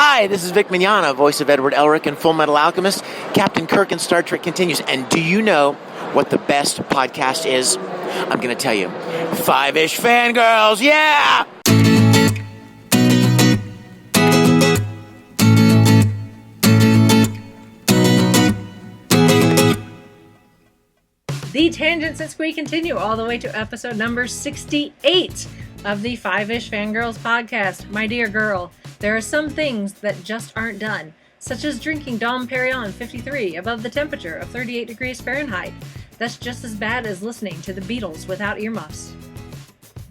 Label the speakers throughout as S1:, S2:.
S1: Hi, this is Vic Mignogna, voice of Edward Elric in Full Metal Alchemist. Captain Kirk in Star Trek continues. And do you know what the best podcast is? I'm going to tell you. Five-ish Fangirls, yeah!
S2: The tangents this week continue all the way to episode number 68 of the Five-ish Fangirls podcast. My dear girl, there are some things that just aren't done, such as drinking Dom Perignon 53 above the temperature of 38 degrees Fahrenheit. That's just as bad as listening to the Beatles without earmuffs.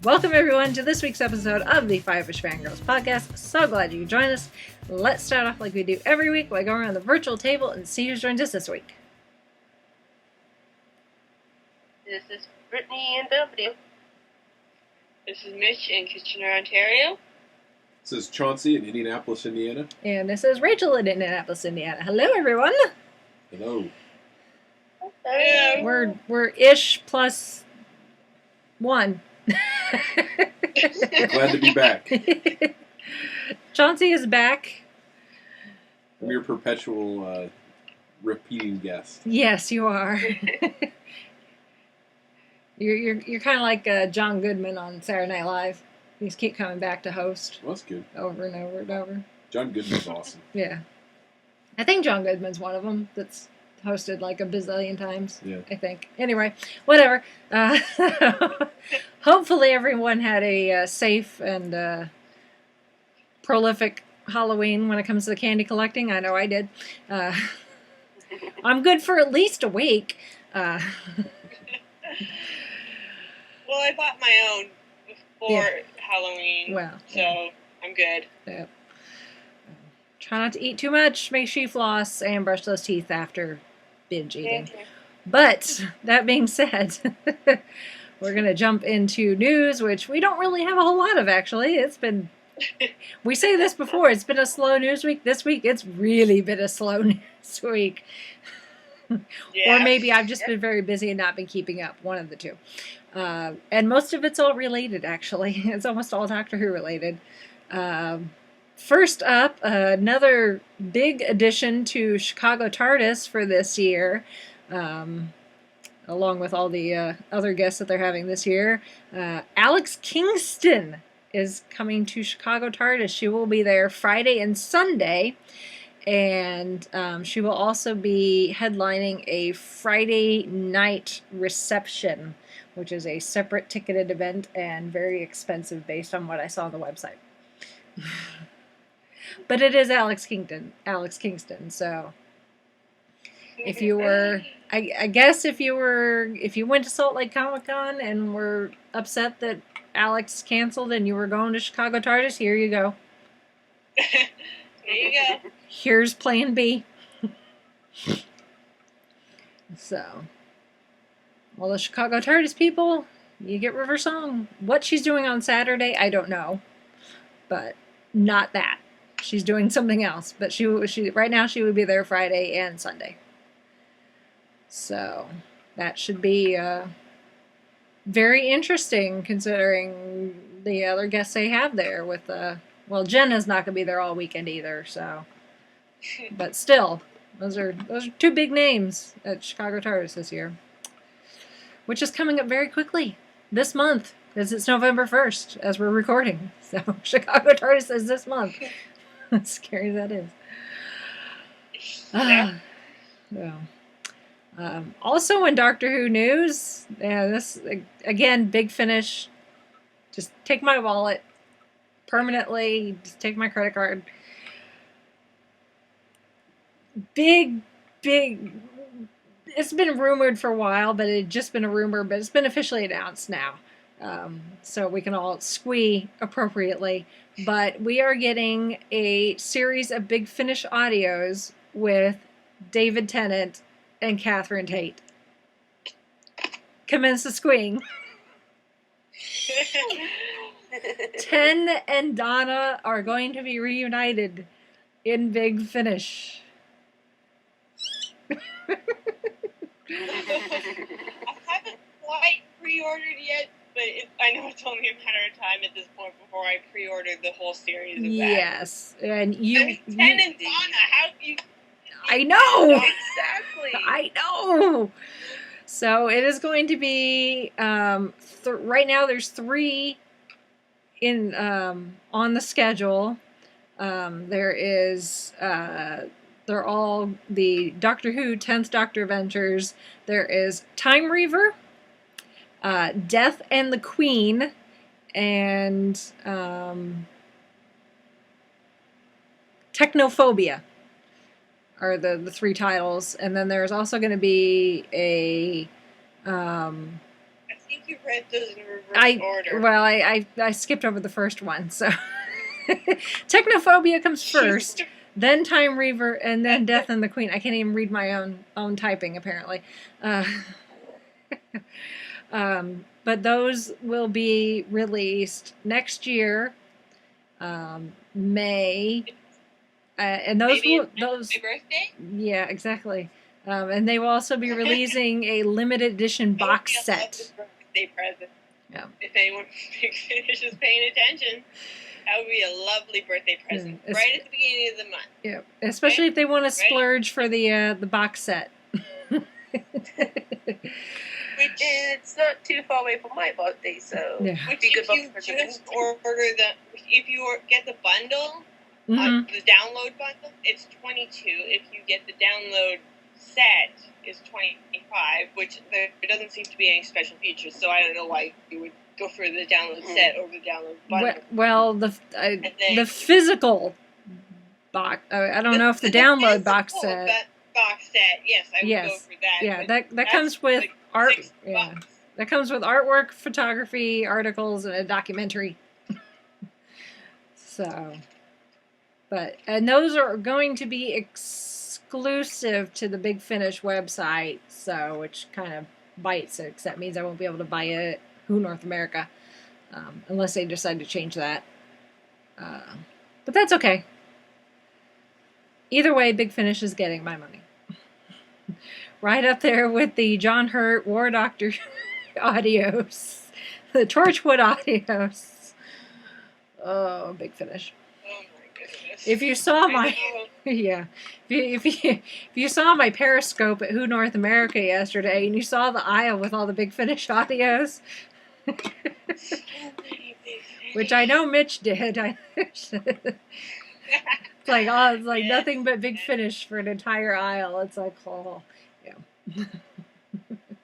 S2: Welcome everyone to this week's episode of the Five-ish Fangirls podcast. So glad you could join us. Let's start off like we do every week by going around the virtual table and see who's joined us this week.
S3: This is Brittany in W. This is Mitch in Kitchener, Ontario.
S4: This is Chauncey in Indianapolis, Indiana.
S2: And this is Rachel in Indianapolis, Indiana. Hello, everyone.
S4: Hello.
S3: Hello.
S2: We're ish plus one.
S4: Glad to be back.
S2: Chauncey is back.
S4: I'm your perpetual repeating guest.
S2: Yes, you are. You're kind of like John Goodman on Saturday Night Live. You just keep coming back to host.
S4: Well, that's good.
S2: Over and over and over.
S4: John Goodman's awesome.
S2: Yeah. I think John Goodman's one of them that's hosted like a bazillion times.
S4: Yeah.
S2: I think. Anyway, whatever. Hopefully everyone had a safe and prolific Halloween when it comes to the candy collecting. I know I did. I'm good for at least a week.
S3: Well, I bought my own before Halloween, so I'm good.
S2: Yeah. Try not to eat too much. Make sure you floss and brush those teeth after binge eating.
S3: Okay.
S2: But that being said, we're going to jump into news, which we don't really have a whole lot of, actually. It's been, we say this before, it's been a slow news week. This week, it's really been a slow news week.
S3: Yeah.
S2: Or maybe I've just been very busy and not been keeping up. One of the two. And most of it's all related, actually. It's almost all Doctor Who related. First up, another big addition to Chicago TARDIS for this year, along with all the other guests that they're having this year. Alex Kingston is coming to Chicago TARDIS. She will be there Friday and Sunday. And she will also be headlining a Friday night reception, which is a separate ticketed event and very expensive based on what I saw on the website. But it is Alex Kingston. So if you were, I guess if you went to Salt Lake Comic Con and were upset that Alex canceled and you were going to Chicago TARDIS, here you go.
S3: There you go.
S2: Here's plan B. So, well, the Chicago TARDIS people, you get River Song. What she's doing on Saturday, I don't know. But not that. She's doing something else. But she right now she would be there Friday and Sunday. So, that should be very interesting considering the other guests they have there with well, Jenna's not going to be there all weekend either, so. But still, those are two big names at Chicago TARDIS this year. Which is coming up very quickly this month, because it's November 1st as we're recording. So, Chicago TARDIS is this month. As scary as that is. Yeah. Also in Doctor Who news, this, again, big finish. Just take my wallet. Permanently, just take my credit card. Big, it's been rumored for a while, but it had just been a rumor, but it's been officially announced now. So we can all squee appropriately. But we are getting a series of Big Finish audios with David Tennant and Catherine Tate. Commence the squeeing. 10 and Donna are going to be reunited in Big Finish.
S3: I haven't quite pre-ordered yet, But I know it's only a matter of time at this point before I pre-order the whole series of that.
S2: Yes, and
S3: I mean, Ken and Donna, how do you...
S2: I know!
S3: Exactly!
S2: I know! So it is going to be, right now there's 3 in on the schedule. There is, they're all the Doctor Who 10th Doctor Adventures. There is Time Reaver, Death and the Queen, and Technophobia are the 3 titles. And then there's also going to be a...
S3: I think you read those in reverse order.
S2: Well, I skipped over the first one, so... Technophobia comes first, then Time Reaver, and then Death and the Queen. I can't even read my own typing, apparently. But those will be released next year, May, and those
S3: Maybe
S2: will those.
S3: My birthday?
S2: Yeah, exactly. And they will also be releasing a limited edition box set.
S3: Birthday present.
S2: Yeah.
S3: If anyone is paying attention. That would be a lovely birthday present, right at the beginning of the month.
S2: Yeah, especially if they want to splurge for the box set.
S3: Which it's not too far away from my birthday, so
S2: yeah.
S3: which if you just order if you get the bundle,
S2: Mm-hmm.
S3: the download bundle, it's $22. If you get the download set, it's $25. Which there doesn't seem to be any special features, so I don't know why you would go for the download set over the download bundle.
S2: Well, the physical box. I don't know if the download box set.
S3: That box set, yes, I would go for that.
S2: Yeah, that comes with
S3: like
S2: art.
S3: $6.
S2: Yeah, that comes with artwork, photography, articles, and a documentary. So, and those are going to be exclusive to the Big Finish website. So, which kind of bites it, because that means I won't be able to buy it. Who North America, unless they decide to change that. But that's okay. Either way, Big Finish is getting my money. Right up there with the John Hurt War Doctor audios, the Torchwood audios. Oh, Big Finish.
S3: Oh my goodness.
S2: If you saw my if you saw my Periscope at Who North America yesterday, and you saw the aisle with all the Big Finish audios. Which I know Mitch did. It's like nothing but Big Finish for an entire aisle. It's like, oh, yeah.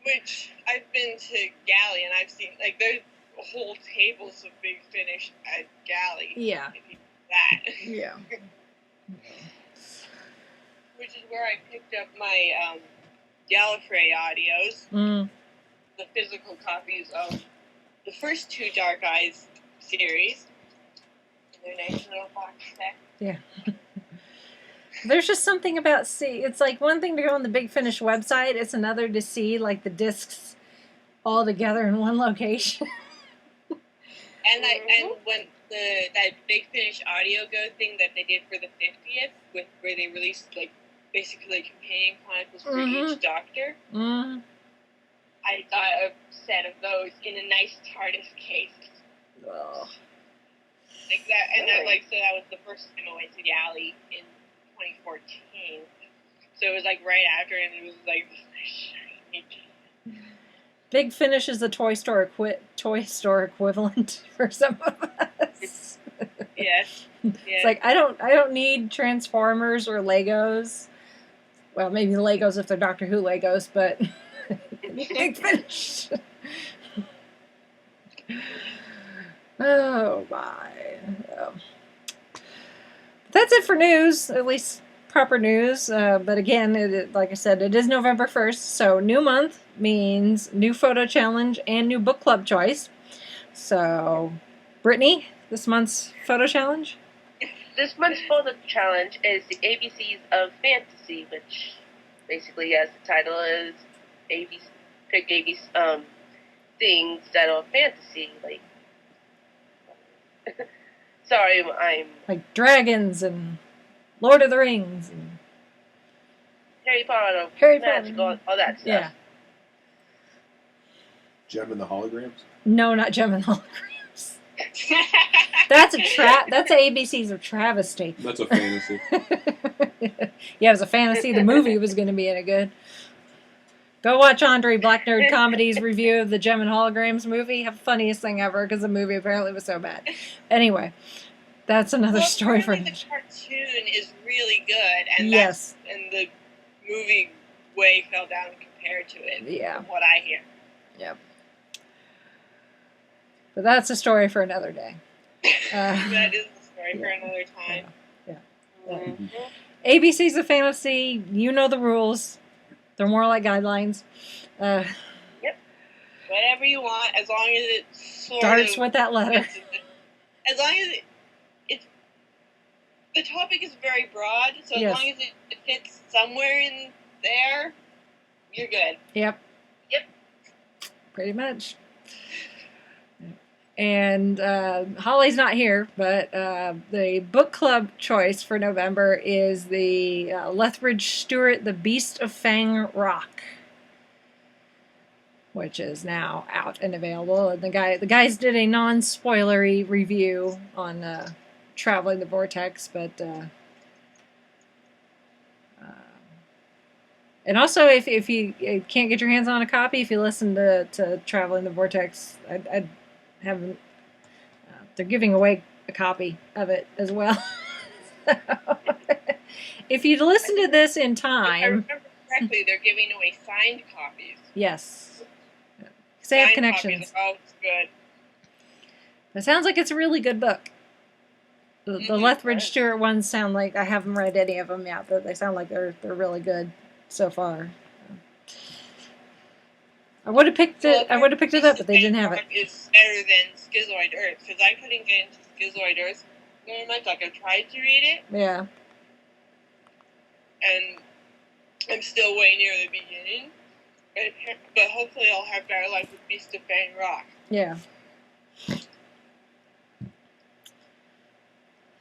S3: Which I've been to Galley and I've seen there's whole tables of Big Finish at Galley.
S2: Yeah.
S3: If you do that.
S2: Yeah.
S3: Which is where I picked up my Gallifrey audios.
S2: Mm.
S3: The physical copies of the first 2 Dark Eyes series. Their nice little box set.
S2: Yeah. There's just something about it's like one thing to go on the Big Finish website, it's another to see like the discs all together in one location.
S3: And when that Big Finish audio go thing that they did for the 50th, where they released basically companion chronicles for each Doctor.
S2: Mm.
S3: I got a set of those in a nice TARDIS case.
S2: Oh.
S3: Like that, and so that was the first time I went to Galley in 2014. So it was right after, and it was shiny.
S2: Big Finish is the toy store equivalent for some of us.
S3: Yes.
S2: It's like I don't need Transformers or Legos. Well, maybe Legos if they're Doctor Who Legos, but Big Finish. Oh my. Oh. That's it for news, at least proper news. But again, like I said, it is November 1st, so new month means new photo challenge and new book club choice. So, Brittany, this month's photo challenge?
S5: This month's photo challenge is the ABCs of Fantasy, which basically, as the title is, pick ABC things that are fantasy, sorry, I'm
S2: like dragons and Lord of the Rings and
S5: Harry Potter,
S2: Harry
S5: magic,
S2: Potter.
S5: all that stuff.
S2: Yeah.
S4: Gem and the Holograms?
S2: No, not Gem and Holograms. That's ABC's of travesty.
S4: That's a fantasy.
S2: Yeah, it was a fantasy. The movie was going to be any good. Go watch Andre Black Nerd Comedy's review of the Gem and Holograms movie. The funniest thing ever, because the movie apparently was so bad. Anyway, that's another story for
S3: the cartoon is really good, and
S2: yes,
S3: and the movie way fell down compared to it.
S2: Yeah.
S3: From what I hear.
S2: Yep. But that's a story for another day.
S3: That is the story for another time.
S2: Yeah.
S3: Mm-hmm.
S2: ABC's a fantasy. You know the rules. They're more like guidelines.
S3: Yep. Whatever you want, as long as it
S2: Starts with that letter.
S3: As long as it's the topic is very broad, so as long as it fits somewhere in there, you're good.
S2: Yep. Pretty much. And Holly's not here, but the book club choice for November is the Lethbridge Stewart, The Beast of Fang Rock, which is now out and available. And the guys did a non-spoilery review on Traveling the Vortex, but and also if you can't get your hands on a copy, if you listen to Traveling the Vortex, I'd haven't. They're giving away a copy of it as well. If you'd listen to this in time,
S3: if I remember correctly, they're giving away signed copies.
S2: Yes, because they have
S3: Signed
S2: connections.
S3: Copies are always good.
S2: It sounds like it's a really good book. The Lethbridge Stewart ones sound like, I haven't read any of them yet, but they sound like they're really good so far. I would have picked it. I would have picked it up, but they didn't have it.
S3: It's better than Schizoid Earth, because I couldn't get into Schizoid Earth very much. Like, I tried to read it,
S2: Yeah.
S3: and I'm still way near the beginning. But hopefully I'll have better luck with Beast of Fang Rock.
S2: Yeah.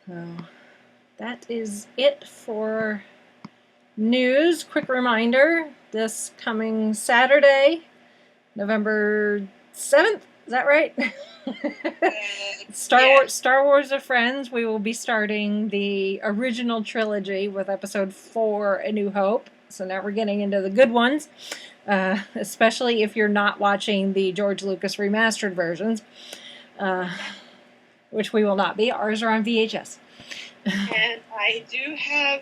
S2: So that is it for news. Quick reminder, this coming Saturday, November 7th, is that right? Star Wars of Friends, we will be starting the original trilogy with episode 4, A New Hope. So now we're getting into the good ones, especially if you're not watching the George Lucas remastered versions, which we will not be. Ours are on VHS.
S3: And I do have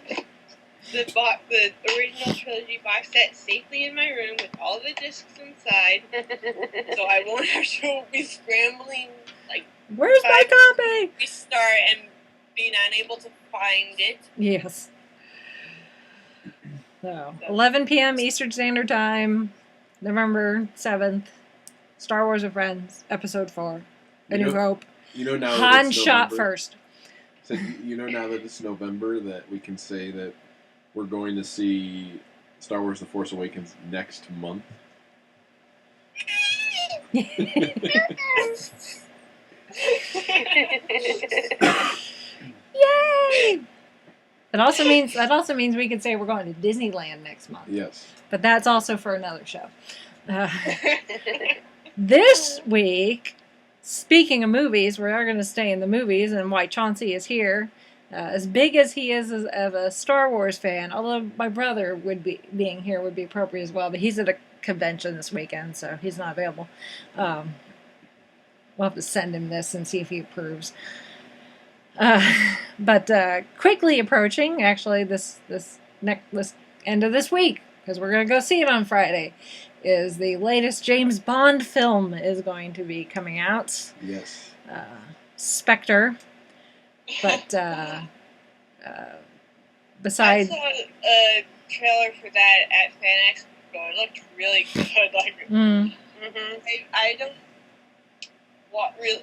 S3: the original trilogy box set safely in my room with all the discs inside, so I won't have to be scrambling, like,
S2: where's my copy?
S3: Restart and being unable to find it.
S2: Yes. So 11 p.m. Eastern Standard Time, November 7th. Star Wars of Friends, Episode 4, A New Hope.
S4: You know now
S2: Han shot first.
S4: So you know now that it's November that we can say that we're going to see Star Wars The Force Awakens next month.
S2: Yay! That also means we can say we're going to Disneyland next month.
S4: Yes.
S2: But that's also for another show. This week, speaking of movies, we are going to stay in the movies, and why Chauncey is here. As big as he is of a Star Wars fan, although my brother being here would be appropriate as well, but he's at a convention this weekend, so he's not available. We'll have to send him this and see if he approves. But quickly approaching, actually, this end of this week, because we're going to go see it on Friday, is the latest James Bond film is going to be coming out.
S4: Yes.
S2: Spectre. But besides,
S3: I saw a trailer for that at Fan Expo. It looked really good.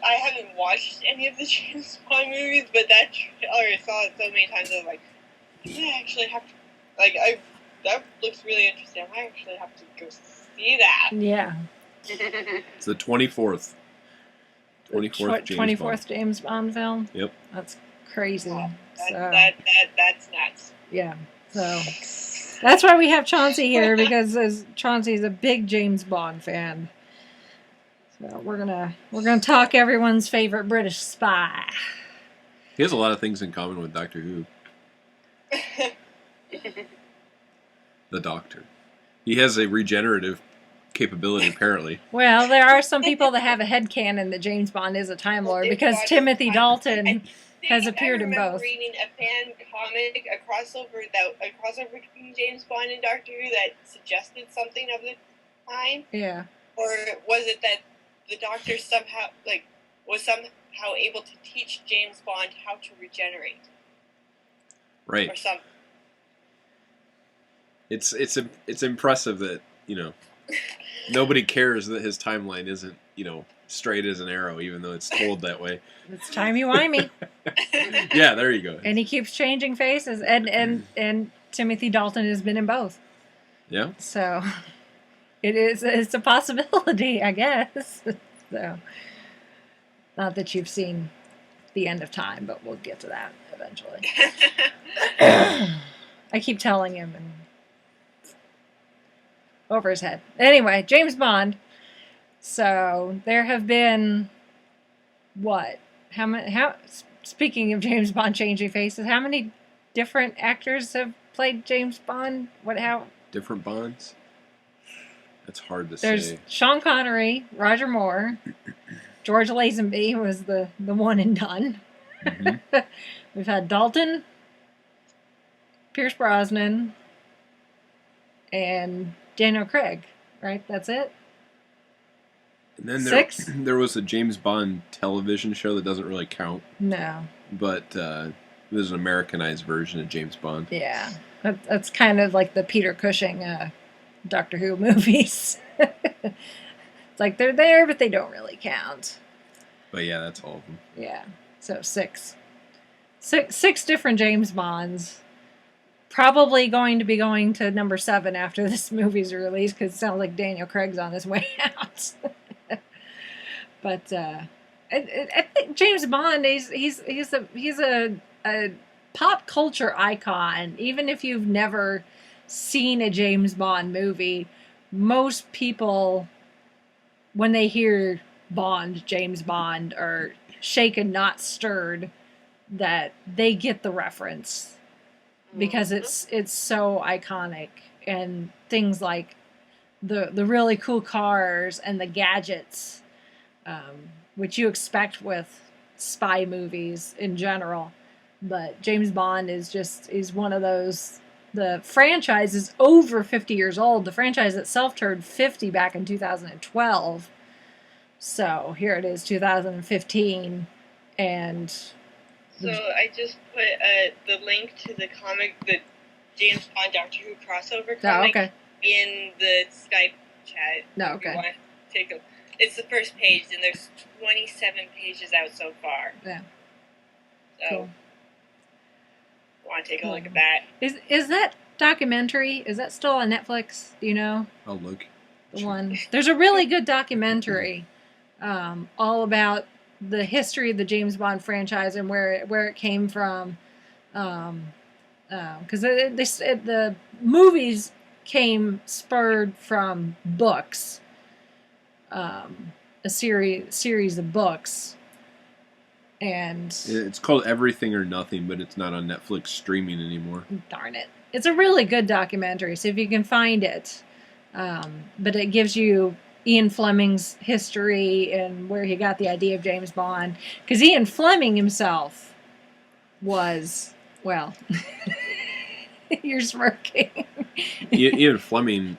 S3: I haven't watched any of the James Bond movies, but that trailer, I saw it so many times. I was like, I actually have to. That looks really interesting. I actually have to go see that.
S2: Yeah.
S4: It's the 24th.
S2: 24th James Bond film.
S4: Yep.
S2: That's crazy.
S3: That's nuts.
S2: Yeah. So that's why we have Chauncey here, because Chauncey's a big James Bond fan. Well, we're gonna talk everyone's favorite British spy.
S6: He has a lot of things in common with Doctor Who. The Doctor. He has a regenerative capability, apparently.
S2: Well, there are some people that have a headcanon that James Bond is a Time Lord because Timothy Dalton has appeared in both.
S3: I remember reading a fan comic, a crossover between James Bond and Doctor Who that suggested something of the kind.
S2: Yeah.
S3: Or was it that the Doctor was somehow able to teach James Bond how to regenerate?
S6: Right.
S3: Or something.
S6: It's impressive that, nobody cares that his timeline isn't, straight as an arrow, even though it's told that way.
S2: It's timey-wimey.
S6: Yeah, there you go.
S2: And he keeps changing faces, and Timothy Dalton has been in both.
S6: Yeah.
S2: So it's a possibility, I guess. So not that you've seen the end of time, but we'll get to that eventually. I keep telling him and over his head. Anyway, James Bond. So there have been what? Speaking of James Bond changing faces, how many different actors have played James Bond?
S6: Different Bonds? That's hard to
S2: There's
S6: say.
S2: Sean Connery, Roger Moore, George Lazenby was the one and done.
S6: Mm-hmm.
S2: We've had Dalton, Pierce Brosnan, and Daniel Craig, right? That's it?
S6: And then
S2: Six?
S6: There was a James Bond television show that doesn't really count,
S2: No.
S6: but there's an Americanized version of James Bond.
S2: Yeah. That's kind of like the Peter Cushing Doctor Who movies. It's like they're there, but they don't really count.
S6: But yeah, that's all of them.
S2: Yeah. So six different James Bonds. Probably going to be going to number 7 after this movie's released because it sounds like Daniel Craig's on his way out. But I think James Bond, he's a pop culture icon. Even if you've never seen a James Bond movie, most people, when they hear Bond, James Bond, are shaken, not stirred, that they get the reference because it's so iconic, and things like the really cool cars and the gadgets, which you expect with spy movies in general. But James Bond is one of those. The franchise is over 50 years old. The franchise itself turned 50 back in 2012. So here it is, 2015, and
S3: so I just put the link to the comic, the James Bond Doctor Who crossover comic, in the Skype chat.
S2: No,
S3: If you want to take a, it's the first page, and there's 27 pages out so far.
S2: Yeah.
S3: So,
S2: cool.
S3: Want to take a look at that?
S2: Is that documentary? Is that still on Netflix? Do you know?
S6: I'll look.
S2: The one. There's a really good documentary, all about the history of the James Bond franchise and where it came from. Because the movies came spurred from books, a series of books. And
S6: it's called Everything or Nothing, but it's not on Netflix streaming anymore.
S2: Darn it. It's a really good documentary, so if you can find it. But it gives you Ian Fleming's history and where he got the idea of James Bond. Because Ian Fleming himself was, well, you're smirking.
S6: Ian Fleming,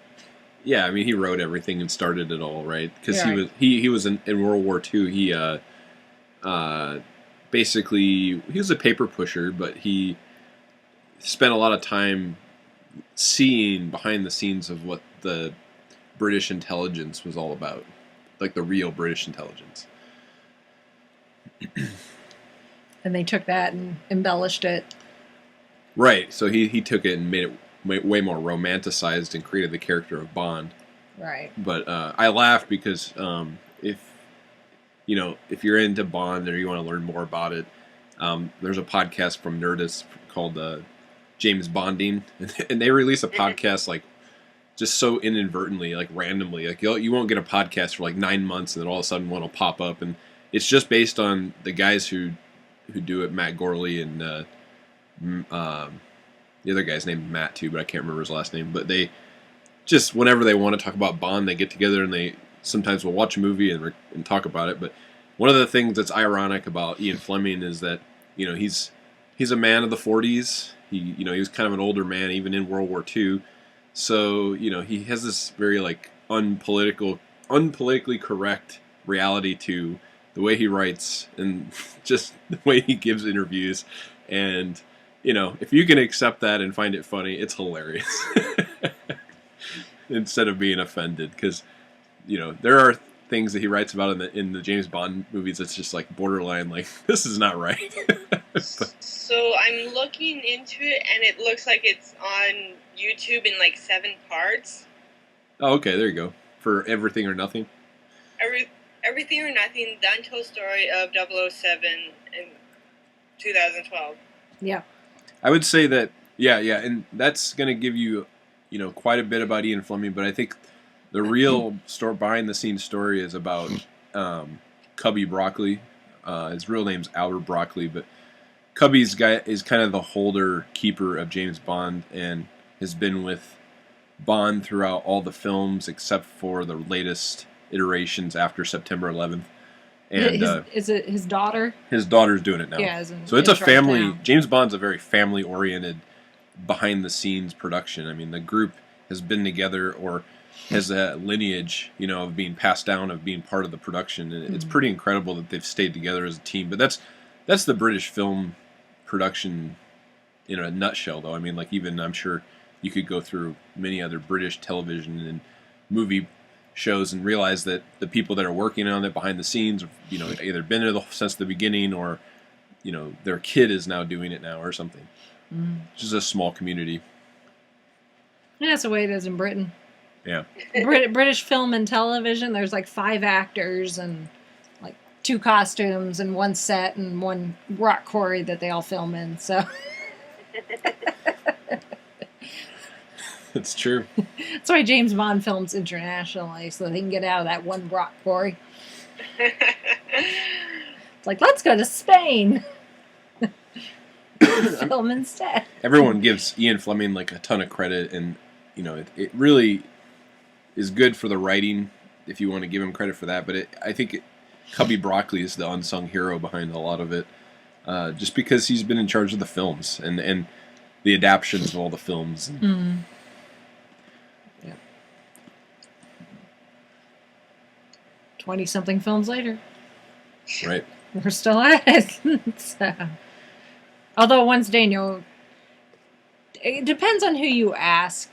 S6: yeah, I mean, he wrote everything and started it all, right? Because he was in World War II. He basically, he was a paper pusher, but he spent a lot of time seeing behind the scenes of what the British intelligence was all about, like the real British intelligence.
S2: And they took that and embellished it.
S6: Right, so he took it and made it way more romanticized and created the character of Bond.
S2: Right.
S6: But I laugh because if you're into Bond or you want to learn more about it, there's a podcast from Nerdist called James Bonding, and they release a podcast like just so inadvertently, like randomly. Like you won't get a podcast for like 9 months, and then all of a sudden one will pop up, and it's just based on the guys who do it, Matt Gorley and the other guy's named Matt too, but I can't remember his last name. But they just, whenever they want to talk about Bond, they get together and they sometimes will watch a movie and talk about it. But one of the things that's ironic about Ian Fleming is that, you know, he's a man of the 40s. He was kind of an older man even in World War II. So, you know, he has this very like unpolitically correct reality to the way he writes and just the way he gives interviews. And, you know, if you can accept that and find it funny, it's hilarious. Instead of being offended, because, you know, there are things that he writes about in the James Bond movies that's just like borderline, like, this is not right.
S3: So I'm looking into it, and it looks like it's on YouTube in like 7 parts.
S6: Oh, okay, there you go. For Everything or Nothing.
S3: Everything or Nothing: The Untold Story of 007 in 2012.
S2: Yeah.
S6: I would say that, yeah, and that's going to give you, you know, quite a bit about Ian Fleming, but I think the real behind-the-scenes story is about Cubby Broccoli. His real name's Albert Broccoli, but Cubby's guy is kind of the holder keeper of James Bond and has been with Bond throughout all the films except for the latest iterations after September 11th. And
S2: is it his daughter?
S6: His daughter's doing it now.
S2: Yeah,
S6: so it's a family.
S2: Now.
S6: James Bond's a very family-oriented, behind-the-scenes production. I mean, the group has been together or has a lineage, you know, of being passed down, of being part of the production. And it's pretty incredible that they've stayed together as a team. But that's the British film production in a nutshell, though. I mean, like, even I'm sure you could go through many other British television and movie shows and realize that the people that are working on it behind the scenes, you know, either been there since the beginning or, you know, their kid is now doing it now or something. Just a small community.
S2: Yeah, that's the way it is in Britain.
S6: Yeah.
S2: British film and television, there's like 5 actors and like 2 costumes and 1 set and 1 rock quarry that they all film in, so...
S6: It's true.
S2: That's why James Bond films internationally, so they can get out of that 1 rock quarry. It's like, let's go to Spain. Film instead.
S6: Everyone gives Ian Fleming like a ton of credit, and you know it really is good for the writing if you want to give him credit for that. But I think Cubby Broccoli is the unsung hero behind a lot of it, just because he's been in charge of the films and the adaptions of all the films.
S2: Mm. Yeah. 20-something films later.
S6: Right.
S2: We're still at it. So. Although once Daniel... It depends on who you ask.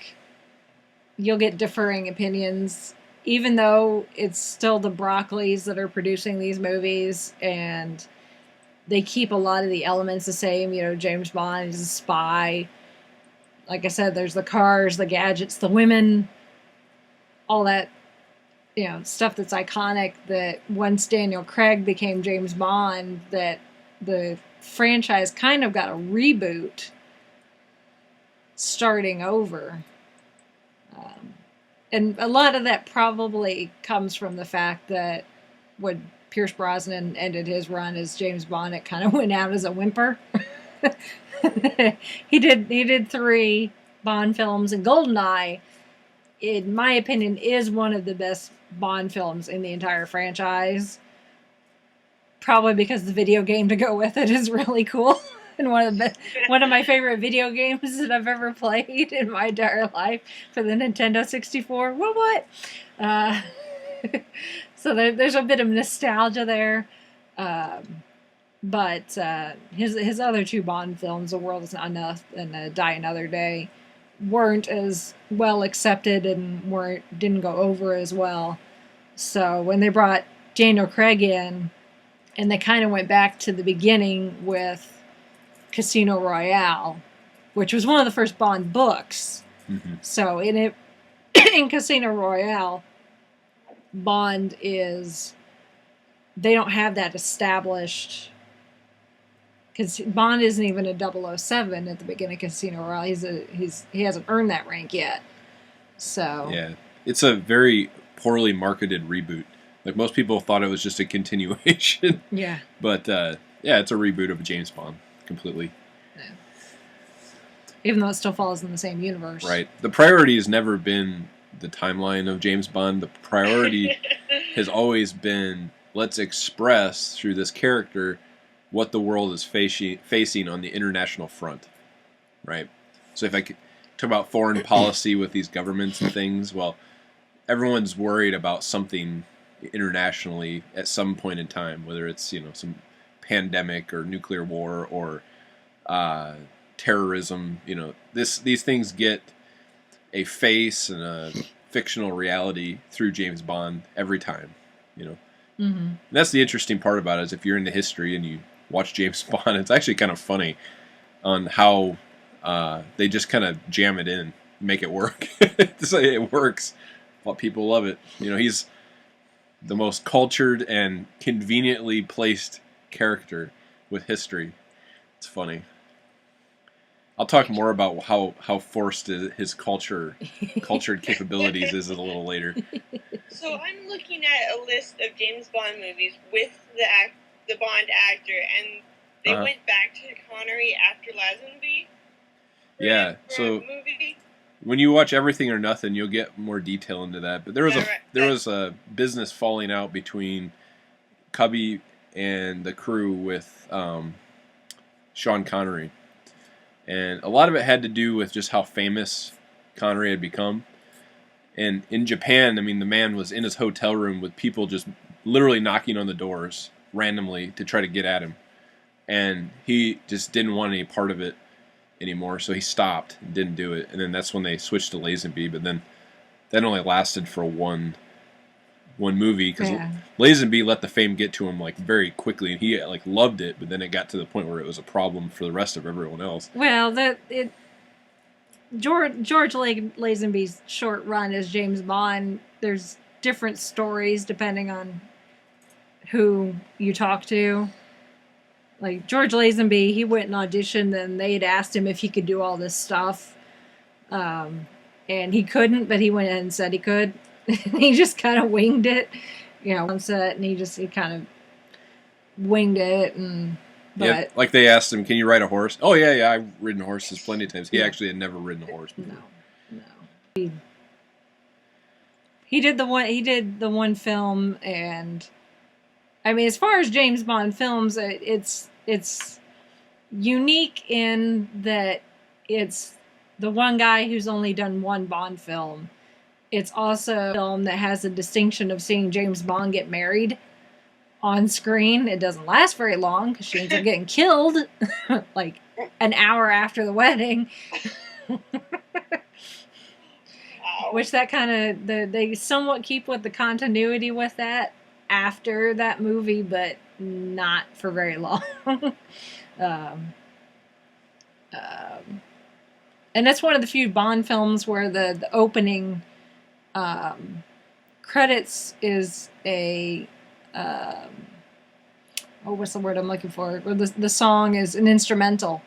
S2: You'll get differing opinions. Even though it's still the Broccoli's that are producing these movies, and they keep a lot of the elements the same. You know, James Bond is a spy. Like I said, there's the cars, the gadgets, the women, all that, you know, stuff that's iconic, that once Daniel Craig became James Bond, that the franchise kind of got a reboot starting over. And a lot of that probably comes from the fact that when Pierce Brosnan ended his run as James Bond, it kind of went out as a whimper. He did 3 Bond films, and Goldeneye, in my opinion, is one of the best Bond films in the entire franchise. Probably because the video game to go with it is really cool. And one of my favorite video games that I've ever played in my entire life for the Nintendo 64. What? So there's a bit of nostalgia there. But his other 2 Bond films, The World Is Not Enough and Die Another Day, weren't as well accepted and didn't go over as well. So when they brought Daniel Craig in, and they kind of went back to the beginning with Casino Royale, which was one of the first Bond books. Mm-hmm. So in Casino Royale, Bond they don't have that established, because Bond isn't even a 007 at the beginning of Casino Royale. He hasn't earned that rank yet. So
S6: Yeah, it's a very poorly marketed reboot. Like most people thought it was just a continuation.
S2: Yeah.
S6: But yeah, it's a reboot of James Bond completely.
S2: Yeah. Even though it still falls in the same universe.
S6: Right. The priority has never been the timeline of James Bond. The priority has always been, let's express through this character what the world is facing on the international front. Right. So if I could talk about foreign policy with these governments and things, well, everyone's worried about something internationally at some point in time, whether it's some pandemic or nuclear war or terrorism. These things get a face and a fictional reality through James Bond every time.
S2: Mm-hmm.
S6: And that's the interesting part about it, is if you're into history and you watch James Bond, it's actually kind of funny on how they just kind of jam it in, make it work. So it works. Well, people love it. He's the most cultured and conveniently placed character with history. It's funny. I'll talk more about how forced his cultured capabilities is a little later.
S3: So I'm looking at a list of James Bond movies with the Bond actor, and they went back to Connery after Lazenby.
S6: Yeah, so
S3: movie.
S6: When you watch Everything or Nothing, you'll get more detail into that. But there was a business falling out between Cubby and the crew with Sean Connery. And a lot of it had to do with just how famous Connery had become. And in Japan, the man was in his hotel room with people just literally knocking on the doors randomly to try to get at him. And he just didn't want any part of it anymore, so he stopped and didn't do it. And then that's when they switched to Lazenby. But then that only lasted for one movie, because Lazenby let the fame get to him very quickly, and he loved it. But then it got to the point where it was a problem for the rest of everyone else.
S2: Well, George Lazenby's short run as James Bond, there's different stories depending on who you talk to. Like George Lazenby, he went and auditioned, and they'd asked him if he could do all this stuff. And he couldn't, but he went in and said he could. He just kind of winged it, on set, and he kind of winged it.
S6: Yeah, like they asked him, "Can you ride a horse?" "Oh yeah, I've ridden horses plenty of times." He actually had never ridden a horse before.
S2: No. He did the one film, and as far as James Bond films, it's unique in that it's the one guy who's only done one Bond film. It's also a film that has the distinction of seeing James Bond get married on screen. It doesn't last very long because she ends up getting killed an hour after the wedding. Which that kind of, they somewhat keep with the continuity with that after that movie, but not for very long. And that's one of the few Bond films where the opening credits is a what's the word I'm looking for? Where the song is an instrumental,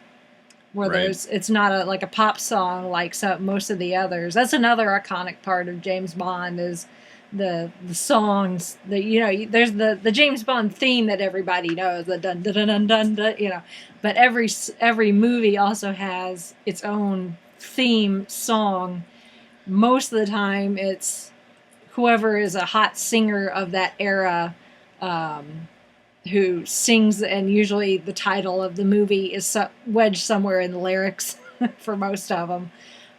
S2: where it's not a pop song like most of the others. That's another iconic part of James Bond, is the songs that there's the James Bond theme that everybody knows, the dun dun dun dun dun, but every movie also has its own theme song. Most of the time it's whoever is a hot singer of that era who sings, and usually the title of the movie is wedged somewhere in the lyrics for most of them.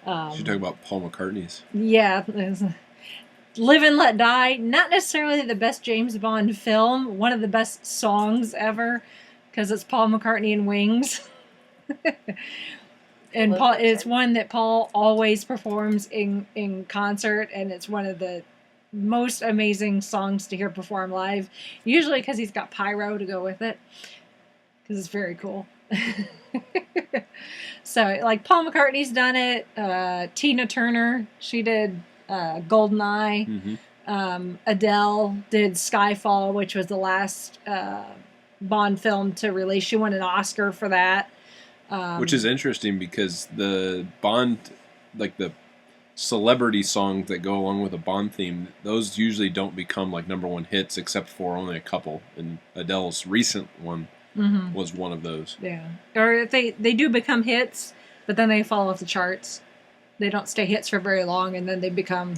S6: You should talk about Paul McCartney's.
S2: Yeah. Live and Let Die, not necessarily the best James Bond film, one of the best songs ever, because it's Paul McCartney and Wings. And it's one that Paul always performs in concert, and it's one of the most amazing songs to hear perform live, usually because he's got pyro to go with it, because it's very cool. So, Paul McCartney's done it, Tina Turner, she did Goldeneye, Adele did Skyfall, which was the last Bond film to release. She won an Oscar for that.
S6: Which is interesting, because the Bond, the celebrity songs that go along with a Bond theme, those usually don't become like number one hits, except for only a couple. And Adele's recent one was one of those.
S2: Yeah. Or they do become hits, but then they fall off the charts. They don't stay hits for very long, and then they become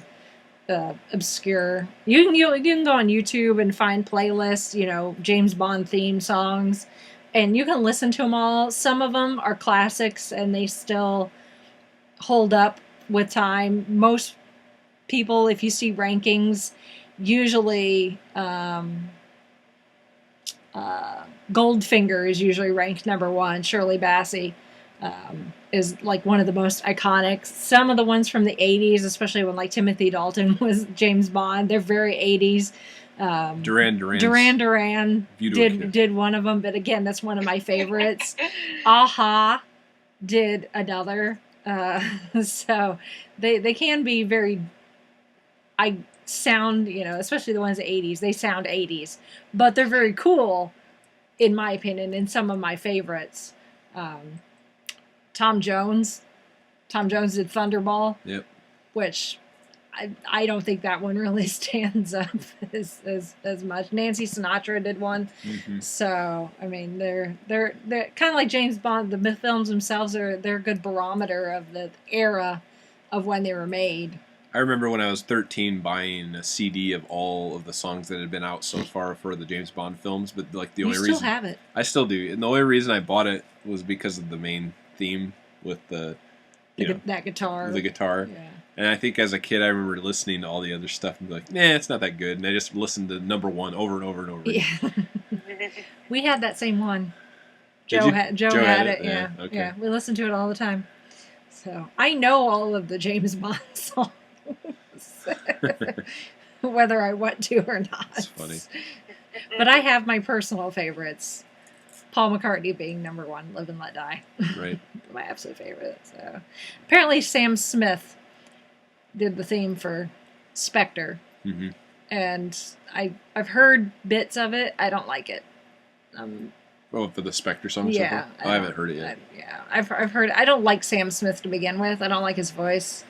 S2: obscure. You can go on YouTube and find playlists, James Bond theme songs, and you can listen to them all. Some of them are classics, and they still hold up with time. Most people, if you see rankings, usually Goldfinger is usually ranked number one. Shirley Bassey is like one of the most iconic. Some of the ones from the 80s, especially when like Timothy Dalton was James Bond, they're very 80s.
S6: Duran
S2: did one of them, but again, that's one of my favorites. Aha did another. So they can be very, especially the ones in the 80s, they sound 80s, but they're very cool, in my opinion, and some of my favorites. Tom Jones did Thunderball.
S6: Yep.
S2: Which I don't think that one really stands up as much. Nancy Sinatra did one. So I mean, they're kind of like James Bond. The films themselves they're a good barometer of the era of when they were made.
S6: I remember when I was 13 buying a CD of all of the songs that had been out so far for the James Bond films, but like the only reason
S2: You still have it.
S6: I still do, and the only reason I bought it was because of the main theme with that guitar. The guitar.
S2: Yeah.
S6: And I think as a kid, I remember listening to all the other stuff and be like, nah, it's not that good. And I just listened to number one over and over and over.
S2: Yeah. We had that same one.
S6: Did
S2: Joe
S6: you?
S2: had it. Yeah.
S6: Okay.
S2: Yeah. We listened to it all the time. So I know all of the James Bond songs. Whether I want to or not.
S6: That's funny.
S2: But I have my personal favorites. Paul McCartney being number one, Live and Let Die.
S6: Right.
S2: My absolute favorite. So apparently Sam Smith did the theme for Spectre. And I've heard bits of it. I don't like it.
S6: For the Spectre song?
S2: Yeah.
S6: I haven't heard it yet.
S2: I've heard. I don't like Sam Smith to begin with. I don't like his voice.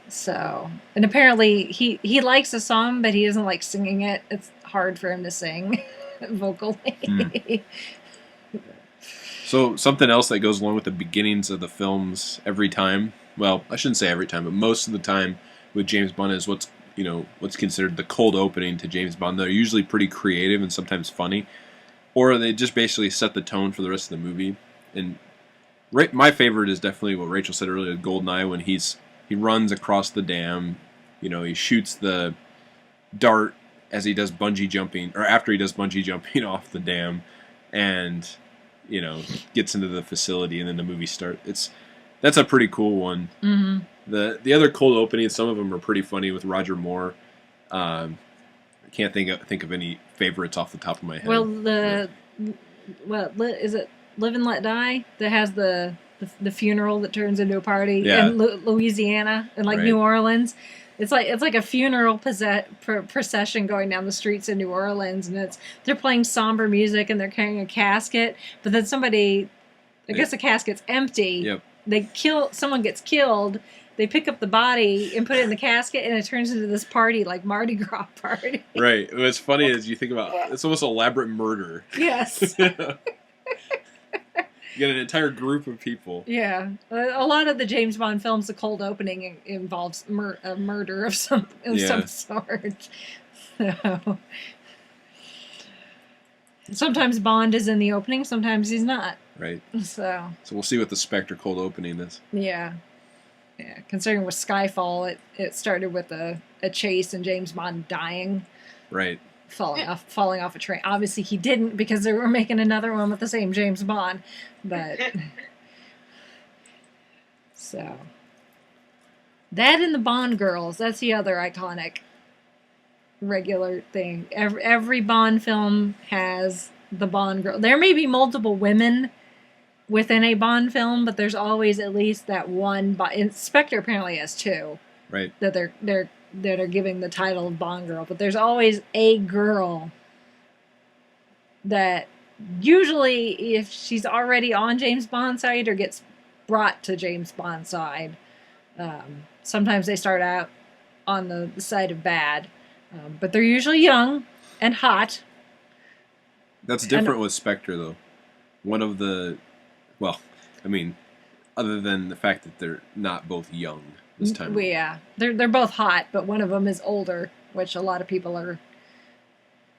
S2: So, and apparently he likes the song, but he doesn't like singing it. It's hard for him to sing vocally.
S6: So something else that goes along with the beginnings of the films every time. Well, I shouldn't say every time, but most of the time with James Bond is what's considered the cold opening to James Bond. They're usually pretty creative and sometimes funny, or they just basically set the tone for the rest of the movie. And my favorite is definitely what Rachel said earlier, Goldeneye, when he runs across the dam. He shoots the dart as he does bungee jumping, or after he does bungee jumping off the dam, and gets into the facility, and then the movie starts. That's a pretty cool one. The other cold openings, some of them are pretty funny with Roger Moore. I can't think of any favorites off the top of my head.
S2: Well, is it Live and Let Die that has the funeral that turns into a party
S6: Yeah.
S2: in Louisiana and
S6: Right.
S2: New Orleans? It's like a funeral procession going down the streets in New Orleans, and they're playing somber music and they're carrying a casket, but then I guess the casket's empty.
S6: Yep.
S2: Someone gets killed. They pick up the body and put it in the casket, and it turns into this party, like Mardi Gras party.
S6: Right. What's funny is you think about it's almost elaborate murder.
S2: Yes.
S6: You get an entire group of people.
S2: Yeah. A lot of the James Bond films, the cold opening involves a murder of some sort. So, sometimes Bond is in the opening, sometimes he's not.
S6: Right.
S2: So
S6: we'll see what the Spectre cold opening is.
S2: Yeah. Yeah. Considering with Skyfall, it started with a chase and James Bond dying.
S6: Right.
S2: Falling off a train. Obviously he didn't, because they were making another one with the same James Bond. But so that and the Bond girls, that's the other iconic regular thing. Every Bond film has the Bond girl. There may be multiple women within a Bond film, but there's always at least that one. Spectre apparently has two.
S6: Right.
S2: That they're giving the title of Bond girl, but there's always a girl that usually, if she's already on James Bond's side or gets brought to James Bond's side, Sometimes they start out on the side of bad, but they're usually young and hot.
S6: That's different with Spectre, though. One of the, well, I mean, other than the fact that they're not both young this time.
S2: Yeah, they're both hot, but one of them is older, which a lot of people are.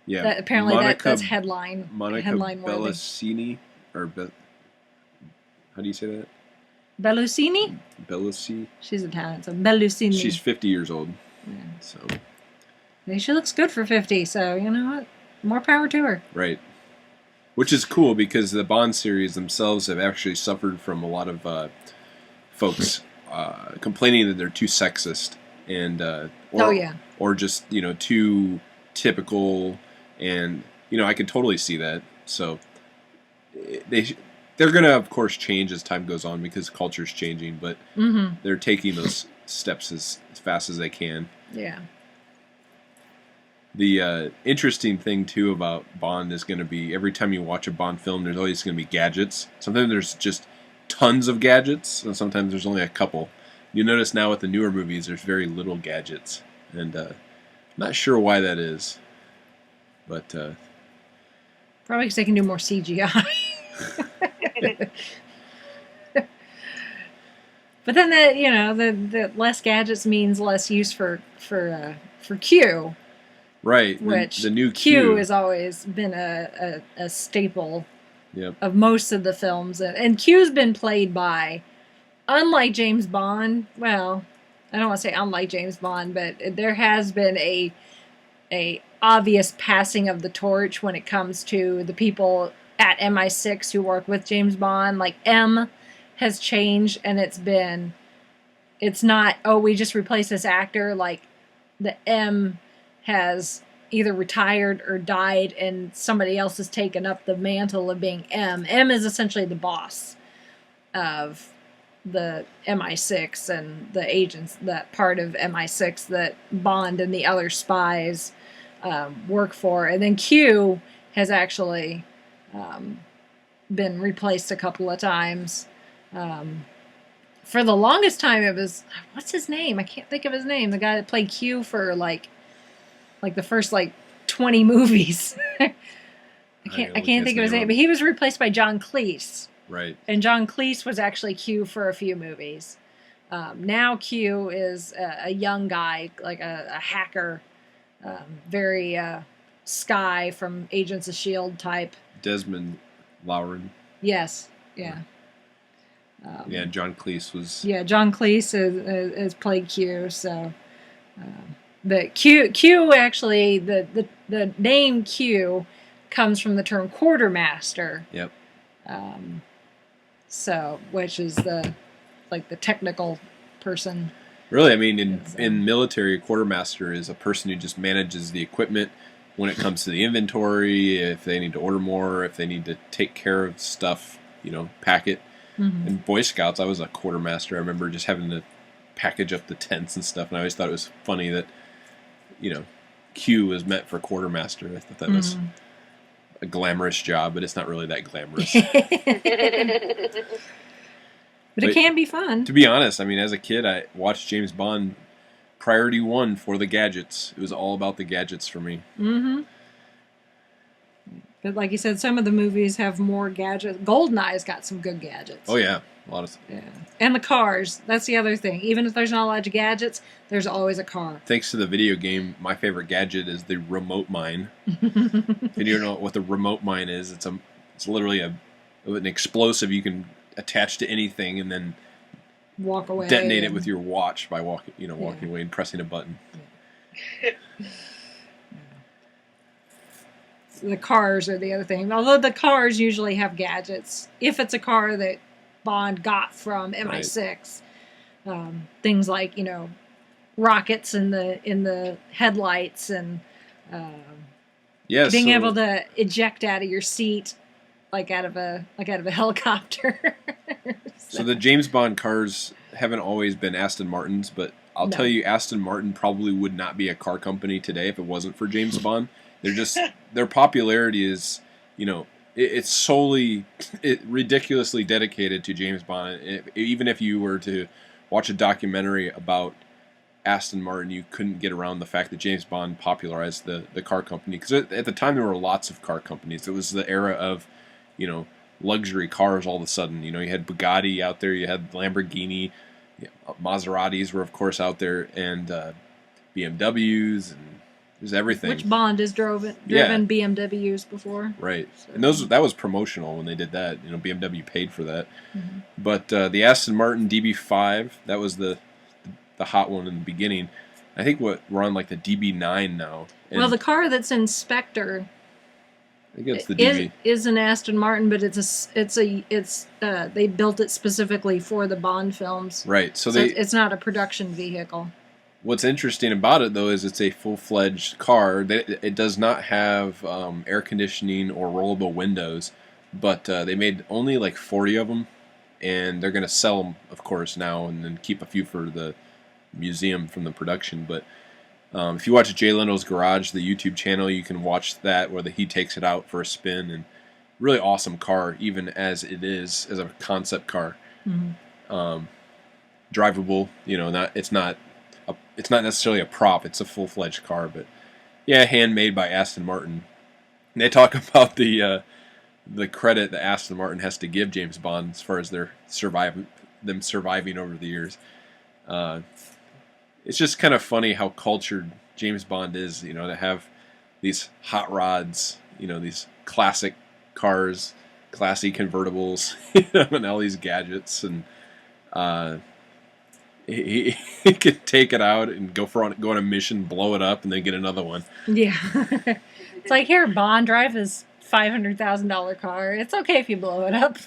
S6: Yeah,
S2: apparently that's headline.
S6: Monica
S2: headline
S6: Belluscini, or how do you say that?
S2: Bellusini?
S6: Bellucci.
S2: She's Italian, so Bellusini.
S6: She's 50 years old.
S2: Yeah.
S6: So.
S2: She looks good for 50, so you know what? More power to her.
S6: Right. Which is cool because the Bond series themselves have actually suffered from a lot of folks complaining that they're too sexist and or just too typical, and I can totally see that. So they're gonna of course change as time goes on because culture's changing, but they're taking those steps as fast as they can.
S2: Yeah.
S6: The interesting thing, too, about Bond is going to be every time you watch a Bond film, there's always going to be gadgets. Sometimes there's just tons of gadgets, and sometimes there's only a couple. You notice now with the newer movies, there's very little gadgets. And I'm not sure why that is. But
S2: probably because they can do more CGI. But then the less gadgets means less use for Q.
S6: Right,
S2: which
S6: the new
S2: Q has always been a staple of most of the films, and Q's been played by, unlike James Bond. Well, I don't want to say unlike James Bond, but there has been a obvious passing of the torch when it comes to the people at MI6 who work with James Bond. Like M has changed, and it's not we just replaced this actor. Like the M has either retired or died, and somebody else has taken up the mantle of being M. M is essentially the boss of the MI6 and the agents, that part of MI6 that Bond and the other spies work for. And then Q has actually been replaced a couple of times. For the longest time, it was, what's his name? I can't think of his name. The guy that played Q for like the first 20 movies. I can't think of his name, but he was replaced by John Cleese.
S6: Right.
S2: And John Cleese was actually Q for a few movies. Now Q is a young guy, like a hacker, very Sky from Agents of S.H.I.E.L.D. type.
S6: Desmond Lauren.
S2: Yes. Yeah.
S6: John Cleese was.
S2: Yeah, John Cleese has played Q, so. But Q actually, the name Q comes from the term quartermaster.
S6: Yep.
S2: So, which is the technical person.
S6: Really, I mean, in military, a quartermaster is a person who just manages the equipment when it comes to the inventory, if they need to order more, if they need to take care of stuff, pack it. Mm-hmm. In Boy Scouts, I was a quartermaster. I remember just having to package up the tents and stuff, and I always thought it was funny that, Q was meant for quartermaster. I thought that was a glamorous job, but it's not really that glamorous.
S2: But it can be fun.
S6: To be honest, I mean, as a kid, I watched James Bond priority one for the gadgets. It was all about the gadgets for me.
S2: Mm-hmm. But like you said, some of the movies have more gadgets. Goldeneye's got some good gadgets.
S6: Oh, yeah. A lot of.
S2: Yeah. And the cars. That's the other thing. Even if there's not a lot of gadgets, there's always a car.
S6: Thanks to the video game, my favorite gadget is the remote mine. If you don't know what the remote mine is, it's literally an explosive you can attach to anything and then
S2: walk away,
S6: detonate it with your watch by walking away and pressing a button.
S2: Yeah. The cars are the other thing. Although the cars usually have gadgets, if it's a car that Bond got from MI6, right. Things like rockets in the headlights and being able to eject out of your seat like out of a helicopter.
S6: So the James Bond cars haven't always been Aston Martins, but I'll tell you, Aston Martin probably would not be a car company today if it wasn't for James Bond. They're just their popularity is, it's solely ridiculously dedicated to James Bond. Even if you were to watch a documentary about Aston Martin, you couldn't get around the fact that James Bond popularized the car company. Because at the time, there were lots of car companies. It was the era of, luxury cars all of a sudden. You had Bugatti out there, you had Lamborghini, Maseratis were, of course, out there, and BMWs, and there's everything.
S2: Which Bond has driven BMWs before.
S6: Right. So. And that was promotional when they did that. BMW paid for that. Mm-hmm. But the Aston Martin DB5, that was the hot one in the beginning. I think we're on like the DB9 now.
S2: And the car that's in Spectre,
S6: I think it's the DB.
S2: Is an Aston Martin, but they built it specifically for the Bond films.
S6: Right. So
S2: it's not a production vehicle.
S6: What's interesting about it, though, is it's a full-fledged car. It does not have air conditioning or rollable windows, but they made only like 40 of them, and they're going to sell them, of course, now, and then keep a few for the museum from the production. But if you watch Jay Leno's Garage, the YouTube channel, you can watch that where he takes it out for a spin, and really awesome car, even as it is as a concept car. Mm-hmm. Drivable, it's not necessarily a prop; it's a full-fledged car. But yeah, handmade by Aston Martin. And they talk about the credit that Aston Martin has to give James Bond as far as them surviving over the years. It's just kind of funny how cultured James Bond is, to have these hot rods, these classic cars, classy convertibles, and all these gadgets, and he could take it out and go on a mission, blow it up, and then get another one.
S2: Yeah. It's like, here, Bond, drive his $500,000 car. It's okay if you blow it up.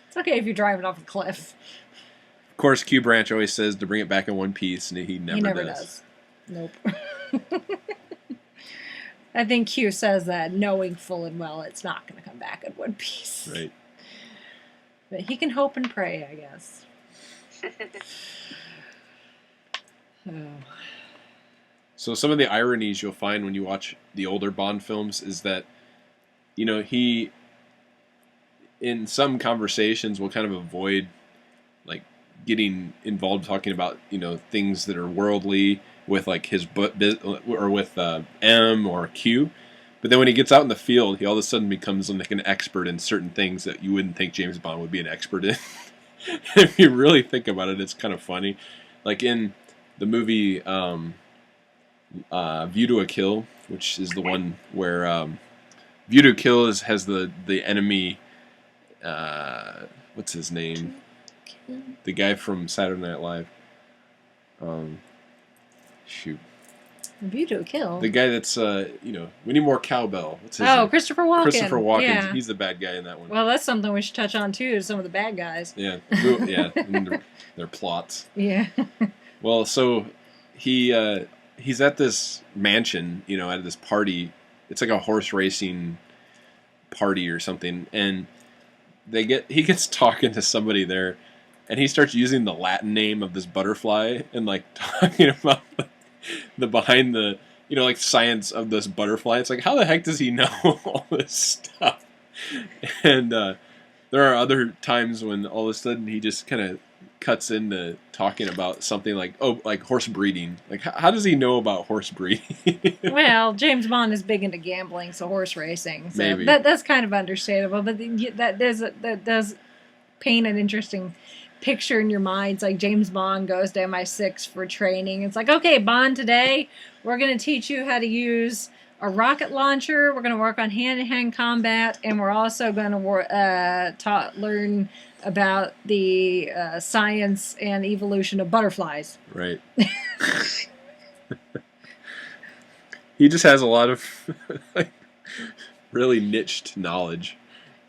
S2: It's okay if you drive it off a cliff.
S6: Of course, Q Branch always says to bring it back in one piece, and he never does.
S2: Nope. I think Q says that knowing full and well it's not going to come back in one piece.
S6: Right.
S2: But he can hope and pray, I guess.
S6: So some of the ironies you'll find when you watch the older Bond films is that, he, in some conversations, will kind of avoid, like, getting involved talking about, things that are worldly with, like, his or with M or Q. But then when he gets out in the field, he all of a sudden becomes like an expert in certain things that you wouldn't think James Bond would be an expert in. If you really think about it, it's kind of funny. Like in the movie View to a Kill, which is the one where View to a Kill has the enemy, what's his name? The guy from Saturday Night Live. Shoot.
S2: View to a Kill?
S6: The guy that's, we need more cowbell. What's his name?
S2: Christopher Walken.
S6: Christopher Walken.
S2: Yeah.
S6: He's the bad guy in that one.
S2: Well, that's something we should touch on, too, some of the bad guys.
S6: Yeah. Yeah. And their plots.
S2: Yeah.
S6: Well, so he's at this mansion, at this party. It's like a horse racing party or something. And he gets talking to somebody there. And he starts using the Latin name of this butterfly and, like, talking about the behind the, like, science of this butterfly. It's like, how the heck does he know all this stuff? And there are other times when all of a sudden he just kind of cuts into talking about something like horse breeding. Like, how does he know about horse breeding?
S2: Well, James Bond is big into gambling, so horse racing. So
S6: maybe.
S2: That's kind of understandable, but that does paint an interesting picture in your mind. It's like James Bond goes to MI6 for training. It's like, okay, Bond, today we're going to teach you how to use a rocket launcher. We're going to work on hand-to-hand combat, and we're also going to learn about the science and evolution of butterflies.
S6: Right. He just has a lot of really niched knowledge.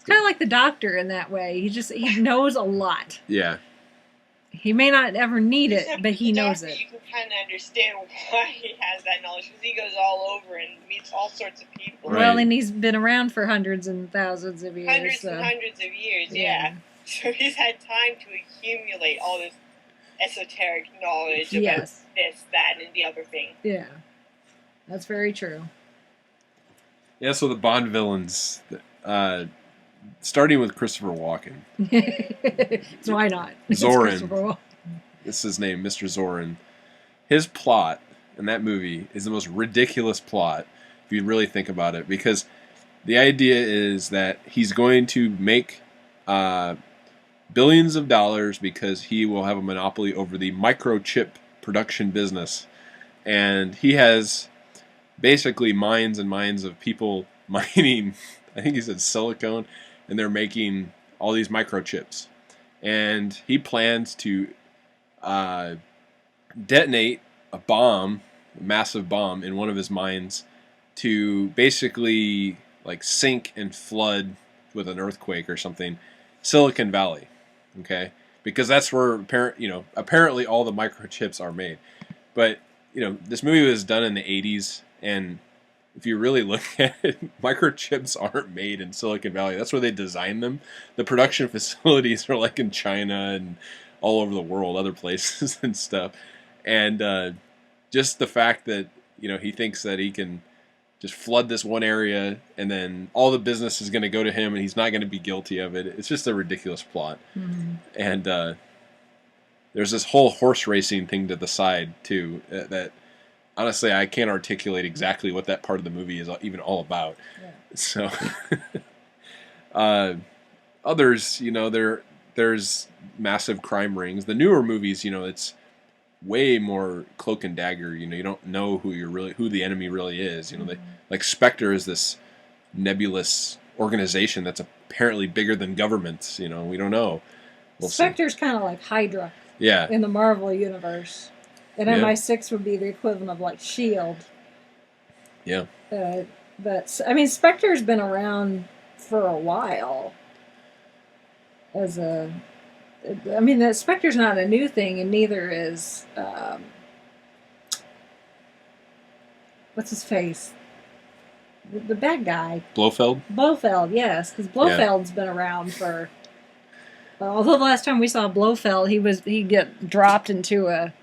S2: Kind of like the Doctor in that way. He knows a lot.
S6: Yeah.
S2: He may not ever need it, but he knows it.
S3: You can kind of understand why he has that knowledge, because he goes all over and meets all sorts of people.
S6: Right.
S2: Well, and he's been around for hundreds and thousands of years.
S3: Hundreds and hundreds of years, yeah. So he's had time to accumulate all this esoteric knowledge about this, that, and the other thing.
S2: Yeah. That's very true.
S6: Yeah, so the Bond villains, starting with Christopher Walken.
S2: So why not? It's
S6: Zorin.
S2: Christopher Walken.
S6: This is his name, Mr. Zorin. His plot in that movie is the most ridiculous plot if you really think about it, because the idea is that he's going to make billions of dollars because he will have a monopoly over the microchip production business. And he has basically mines and mines of people mining, I think he said silicone, and they're making all these microchips. And he plans to detonate a bomb, a massive bomb, in one of his mines to basically like sink and flood with an earthquake or something Silicon Valley, okay? Because that's where apparently all the microchips are made. But this movie was done in the 80s, and if you really look at it, microchips aren't made in Silicon Valley. That's where they design them. The production facilities are like in China and all over the world, other places and stuff. And just the fact that he thinks that he can just flood this one area and then all the business is going to go to him and he's not going to be guilty of it. It's just a ridiculous plot. Mm-hmm. And there's this whole horse racing thing to the side too that honestly I can't articulate exactly what that part of the movie is even all about. Yeah. So others, there's massive crime rings. The newer movies, it's way more cloak and dagger. You don't know who the enemy really is. Like Spectre is this nebulous organization that's apparently bigger than governments. We don't know.
S2: Spectre's kind of like Hydra.
S6: Yeah.
S2: In the Marvel universe, and MI6 would be the equivalent of like Shield.
S6: Yeah.
S2: But Spectre's been around for a while. The Spectre's not a new thing, and neither is what's his face? The bad guy.
S6: Blofeld?
S2: Blofeld, yes, because Blofeld's been around for. Although the last time we saw Blofeld, he'd get dropped into a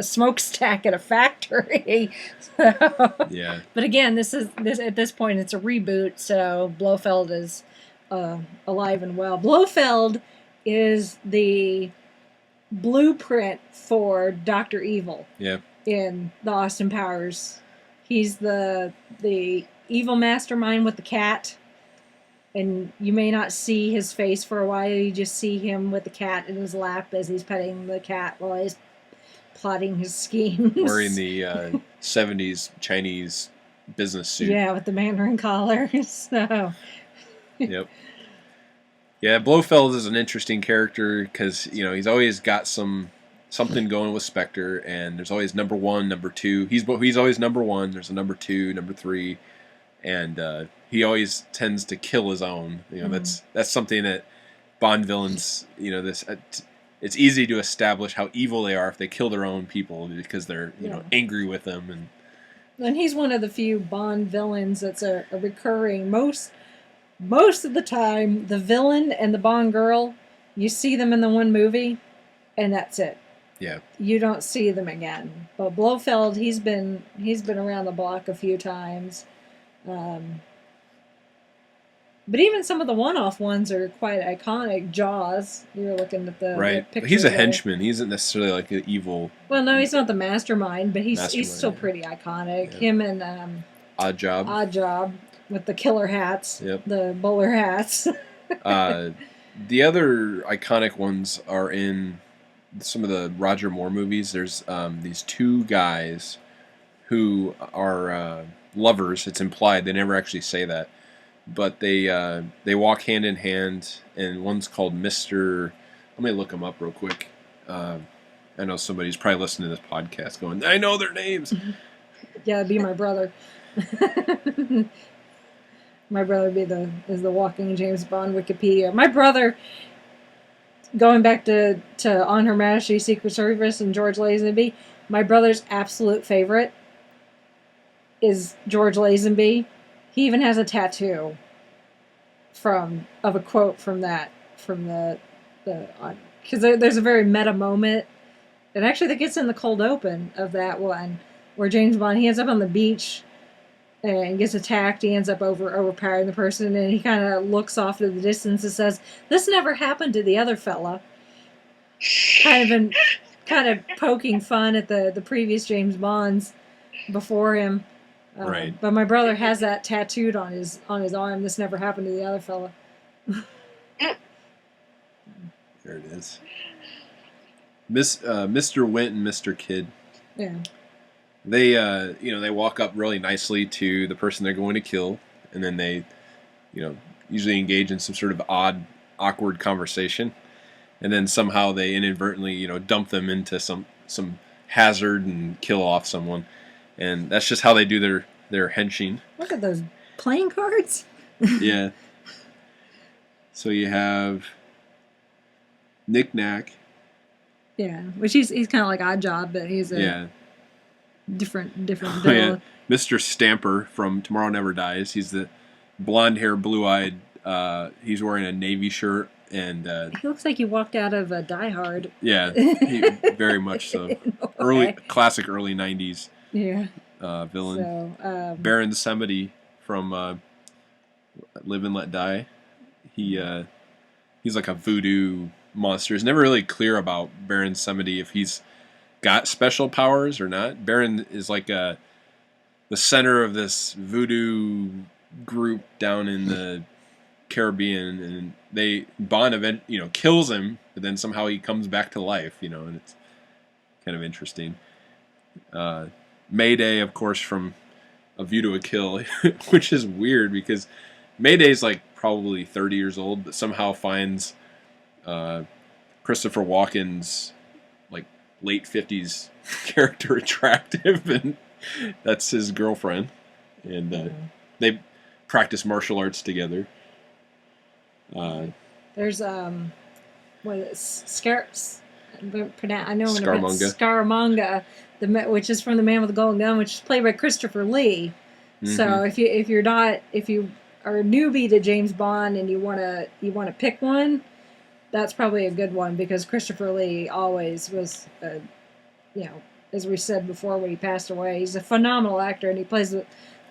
S2: smokestack at a factory.
S6: Yeah.
S2: But again, this at this point it's a reboot, so Blofeld is alive and well. Blofeld is the blueprint for Dr. Evil.
S6: Yeah.
S2: In the Austin Powers. He's the evil mastermind with the cat. And you may not see his face for a while. You just see him with the cat in his lap as he's petting the cat while he's plotting his schemes.
S6: Wearing the 70s Chinese business suit.
S2: Yeah, with the Mandarin collar. So.
S6: Yep. Yeah, Blofeld is an interesting character because he's always got something going with Spectre, and there's always number one, number two. He's always number one. There's a number two, number three, and he always tends to kill his own. That's something that Bond villains. It's easy to establish how evil they are if they kill their own people because they're angry with them,
S2: and he's one of the few Bond villains that's a recurring most of the time. The villain and the Bond girl, you see them in the one movie, and that's it.
S6: Yeah.
S2: You don't see them again. But Blofeld, he's been around the block a few times. But even some of the one-off ones are quite iconic. Jaws, you were looking at the picture.
S6: He's a henchman. He isn't necessarily like an evil.
S2: Well, no, he's not the mastermind, but he's still pretty iconic. Yeah. Him and
S6: Odd
S2: Job with the killer hats.
S6: Yep.
S2: The bowler hats.
S6: The other iconic ones are in some of the Roger Moore movies. There's these two guys who are lovers. It's implied. They never actually say that. But they walk hand in hand, and one's called Mr. Let me look them up real quick. I know somebody's probably listening to this podcast going, I know their names.
S2: Yeah, it'd be my brother. My brother is the walking James Bond Wikipedia. My brother, going back to On Her Majesty Secret Service and George Lazenby, my brother's absolute favorite is George Lazenby. He even has a tattoo of a quote from the because there's a very meta moment, and actually that gets in the cold open of that one where James Bond, he ends up on the beach and gets attacked. He ends up overpowering the person, and he kind of looks off to the distance and says, "This never happened to the other fella." Kind of poking fun at the previous James Bonds before him.
S6: Right.
S2: But my brother has that tattooed on his arm. This never happened to the other fella.
S6: There it is. Mr. Wint and Mr. Kidd.
S2: Yeah.
S6: They they walk up really nicely to the person they're going to kill, and then they, usually engage in some sort of awkward conversation, and then somehow they inadvertently, dump them into some hazard and kill off someone, and that's just how they do their henching.
S2: Look at those playing cards.
S6: Yeah. So you have Knick Knack.
S2: Yeah, which he's kind of like Oddjob, but he's a different
S6: Oh,
S2: villain.
S6: yeah. Mr. Stamper from Tomorrow Never Dies. He's the blonde hair, blue eyed. He's wearing a navy shirt and
S2: He looks like he walked out of Die Hard.
S6: yeah, very much so. Classic early '90s
S2: Yeah.
S6: villain.
S2: So,
S6: Baron Samedi from Live and Let Die. He's like a voodoo monster. It's never really clear about Baron Samedi if he's got special powers or not. Baron is like the center of this voodoo group down in the Caribbean, and Bond kills him, but then somehow he comes back to life, and it's kind of interesting. Mayday, of course, from A View to a Kill, which is weird because Mayday's like probably 30 years old, but somehow finds Christopher Walken's like late 50s character attractive, and that's his girlfriend, and they practice martial arts together.
S2: there's what is
S6: Scaramanga.
S2: Scaramanga, which is from The Man with the Golden Gun, which is played by Christopher Lee.
S6: Mm-hmm.
S2: So if you are a newbie to James Bond and you wanna pick one, that's probably a good one because Christopher Lee always was, as we said before when he passed away, he's a phenomenal actor and he plays the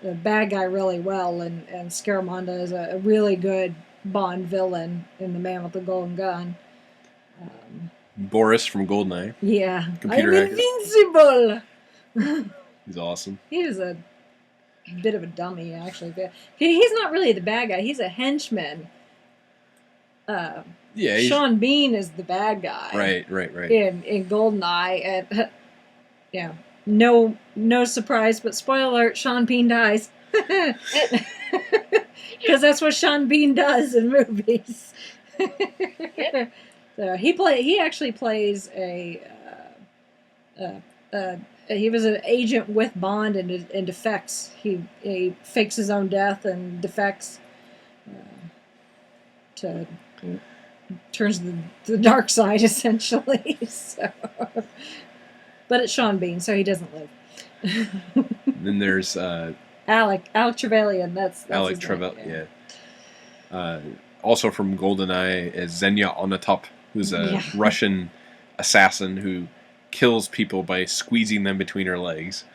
S2: bad guy really well. And Scaramanga is a really good Bond villain in The Man with the Golden Gun.
S6: Boris from Goldeneye.
S2: Yeah,
S6: Computer
S2: I'm
S6: hacker.
S2: invincible.
S6: He's awesome.
S2: He was a bit of a dummy, actually. He's not really the bad guy. He's a henchman.
S6: Yeah,
S2: Sean Bean is the bad guy.
S6: Right.
S2: In Goldeneye, and no surprise, but spoiler alert: Sean Bean dies. Because that's what Sean Bean does in movies. So he actually plays he was an agent with Bond and defects. He fakes his own death and defects turns to the dark side essentially. So, but it's Sean Bean, so he doesn't live.
S6: Then there's
S2: Alec Trevelyan. That's
S6: Alec Trevelyan. Yeah. Also from Goldeneye is Xenia Onatop, who's a Russian assassin who kills people by squeezing them between her legs.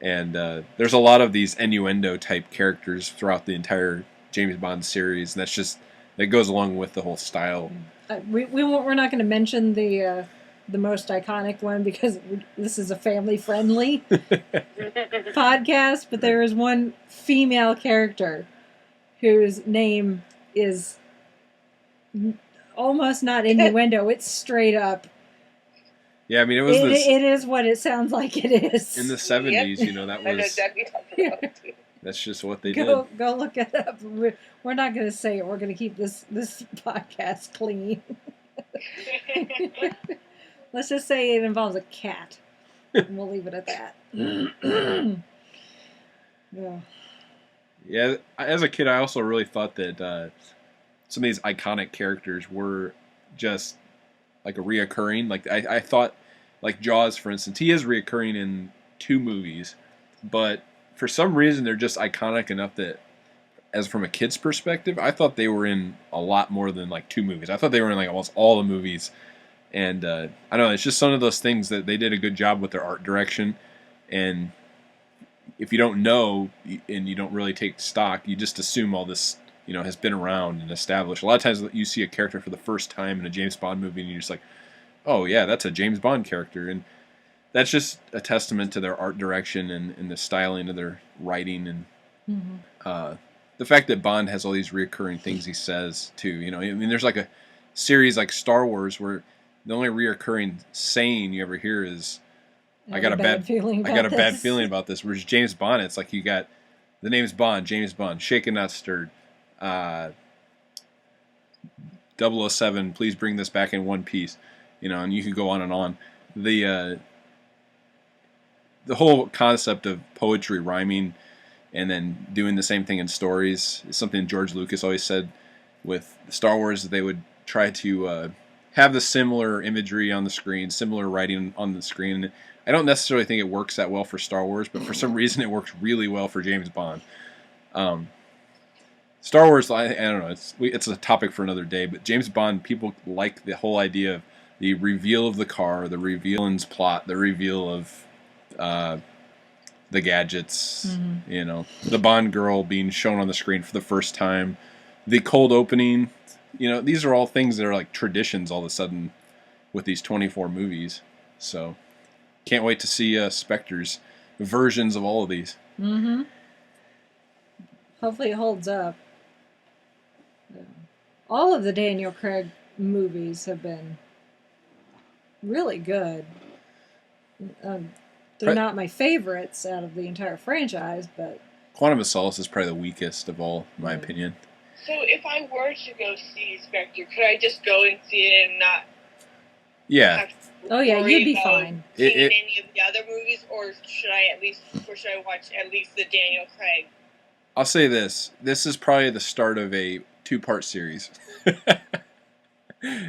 S6: And there's a lot of these innuendo type characters throughout the entire James Bond series, and that goes along with the whole style.
S2: We're not going to mention the most iconic one because this is a family friendly podcast, but there is one female character whose name is almost not innuendo, it's straight up.
S6: Yeah, I mean, it
S2: is what it sounds like it is.
S6: In the 70s, that was...
S5: I know exactly what you're talking about, too.
S6: That's just what they
S2: did. Go look it up. We're not going to say it. We're going to keep this podcast clean. Let's just say it involves a cat. And we'll leave it at that. Yeah.
S6: Yeah, as a kid, I also really thought that some of these iconic characters were just like a reoccurring. Like I thought, like Jaws, for instance, he is reoccurring in 2 movies, but for some reason they're just iconic enough that, as from a kid's perspective, I thought they were in a lot more than like 2 movies. I thought they were in like almost all the movies, and I don't know. It's just some of those things that they did a good job with their art direction, and if you don't know and you don't really take stock, you just assume all this, has been around and established. A lot of times you see a character for the first time in a James Bond movie and you're just like, oh yeah, that's a James Bond character. And that's just a testament to their art direction and the styling of their writing and the fact that Bond has all these reoccurring things he says too. I mean, there's like a series like Star Wars where the only reoccurring saying you ever hear is, I got a bad feeling about this. Whereas James Bond, it's like you got the name's Bond, James Bond, shaken not stirred. 007, please bring this back in one piece. And you could go on and on. The whole concept of poetry rhyming and then doing the same thing in stories is something George Lucas always said with Star Wars, that they would try to have the similar imagery on the screen, similar writing on the screen. I don't necessarily think it works that well for Star Wars, but for some reason it works really well for James Bond. Star Wars, I don't know, it's a topic for another day, but James Bond, people like the whole idea of the reveal of the car, the reveal in plot, the reveal of the gadgets, the Bond girl being shown on the screen for the first time, the cold opening. These are all things that are like traditions all of a sudden with these 24 movies. So can't wait to see Spectre's versions of all of these.
S2: Mm-hmm. Hopefully it holds up. All of the Daniel Craig movies have been really good. They're not my favorites out of the entire franchise, but
S6: Quantum of Solace is probably the weakest of all, in my opinion.
S3: So if I were to go see Spectre, could I just go and see it and not?
S6: Yeah.
S3: Have to
S2: oh yeah,
S3: worry
S2: you'd be
S3: about
S2: fine.
S3: seeing any of the other movies, or should I watch at least the Daniel Craig?
S6: I'll say this: this is probably the start of a 2-part series.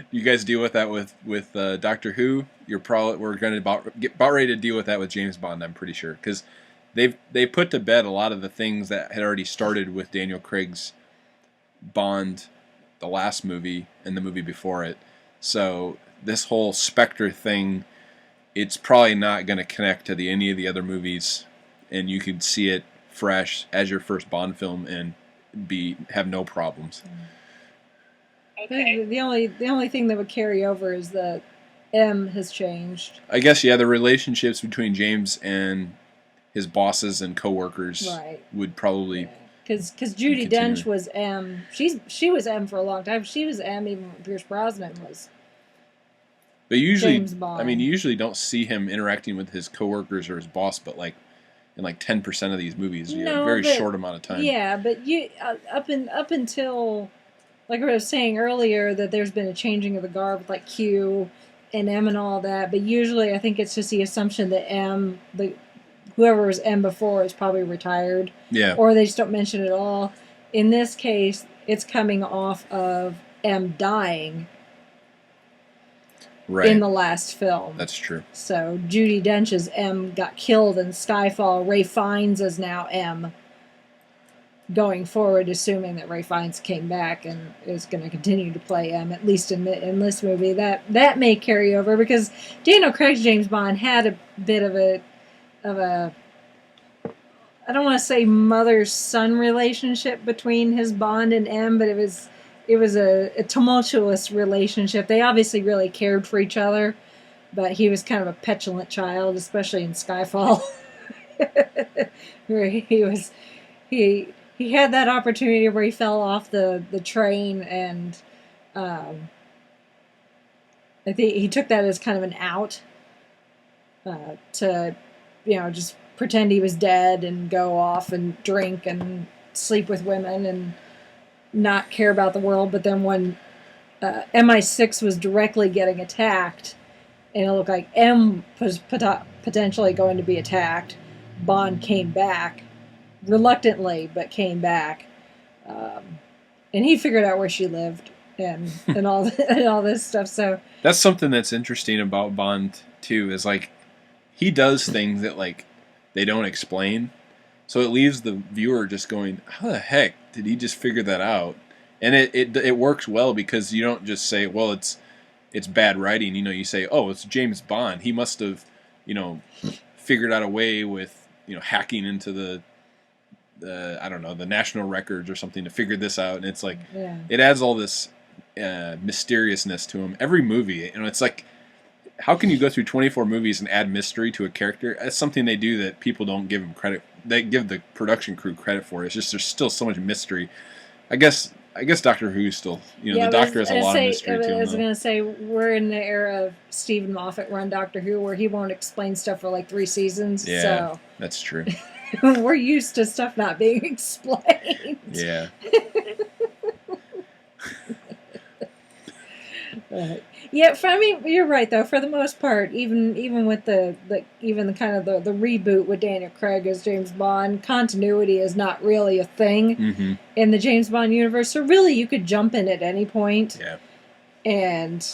S6: You guys deal with that with Doctor Who. We're going to get about ready to deal with that with James Bond. I'm pretty sure, because they put to bed a lot of the things that had already started with Daniel Craig's Bond, the last movie and the movie before it. So this whole Spectre thing, it's probably not going to connect to any of the other movies, and you can see it fresh as your first Bond film and have no problems.
S3: Okay.
S2: The only thing that would carry over is that M has changed.
S6: I guess, yeah, the relationships between James and his bosses and coworkers would probably
S2: because Judi Dench was M. She was M for a long time. She was M even when Pierce Brosnan was.
S6: But usually,
S2: James Bond.
S6: I mean, you usually don't see him interacting with his coworkers or his boss, but like in like 10% of these movies, short amount of time.
S2: Yeah, but you up until, like I was saying earlier, that there's been a changing of the guard with like Q and M and all that. But usually, I think it's just the assumption that whoever was M before is probably retired.
S6: Yeah.
S2: Or they just don't mention it at all. In this case, it's coming off of M dying.
S6: Right.
S2: In the last film.
S6: That's true.
S2: So Judi Dench's M got killed in Skyfall. Ray Fiennes is now M. Going forward, assuming that Ray Fiennes came back and is going to continue to play M, at least in this movie. That may carry over, because Daniel Craig's James Bond had a bit of a I don't want to say mother-son relationship between his Bond and M, but it was a tumultuous relationship. They obviously really cared for each other, but he was kind of a petulant child, especially in Skyfall, where he had that opportunity where he fell off the train, and I think he took that as kind of an out to just pretend he was dead and go off and drink and sleep with women and not care about the world. But then when MI6 was directly getting attacked, and it looked like M was potentially going to be attacked, Bond came back, reluctantly, but came back. And he figured out where she lived and all and all this stuff. So
S6: that's something that's interesting about Bond too, is like he does things that like they don't explain. So it leaves the viewer just going, how the heck did he just figure that out? And it works well, because you don't just say, well, it's bad writing. You say, oh, it's James Bond. He must have, figured out a way with hacking into the I don't know, the national records or something to figure this out, and it's like it adds all this mysteriousness to him. Every movie, it's like, how can you go through 24 movies and add mystery to a character? That's something they do that people don't give them credit. They give the production crew credit for. It's just there's still so much mystery. I guess Doctor Who's still, the Doctor has a lot of mystery to him.
S2: I was going to say, we're in the era of Stephen Moffat run Doctor Who, where he won't explain stuff for like 3 seasons.
S6: Yeah,
S2: so
S6: that's true.
S2: we're used to stuff not being explained.
S6: Yeah.
S2: Yeah, I mean, you're right though. For the most part, even with the kind of the reboot with Daniel Craig as James Bond, continuity is not really a thing in the James Bond universe. So really, you could jump in at any point and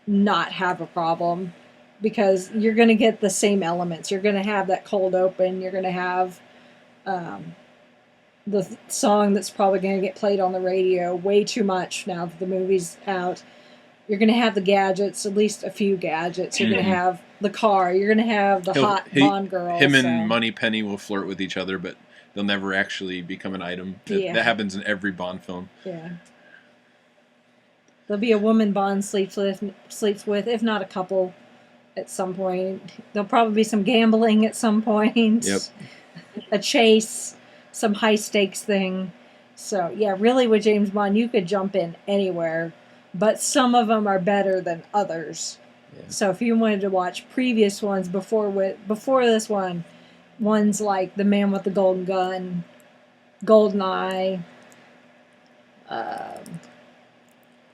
S2: not have a problem, because you're going to get the same elements. You're going to have that cold open. You're going to have the song that's probably going to get played on the radio way too much now that the movie's out. You're going to have the gadgets, at least a few gadgets. You're going to have the car. You're going to have the hot Bond girl.
S6: Him and Moneypenny will flirt with each other, but they'll never actually become an item. That happens in every Bond film. Yeah.
S2: There'll be a woman Bond sleeps with, if not a couple, at some point. There'll probably be some gambling at some point.
S6: Yep.
S2: A chase, some high-stakes thing. So, yeah, really with James Bond, you could jump in anywhere. But some of them are better than others. Yeah. So if you wanted to watch previous ones before this one, ones like The Man with the Golden Gun, Goldeneye,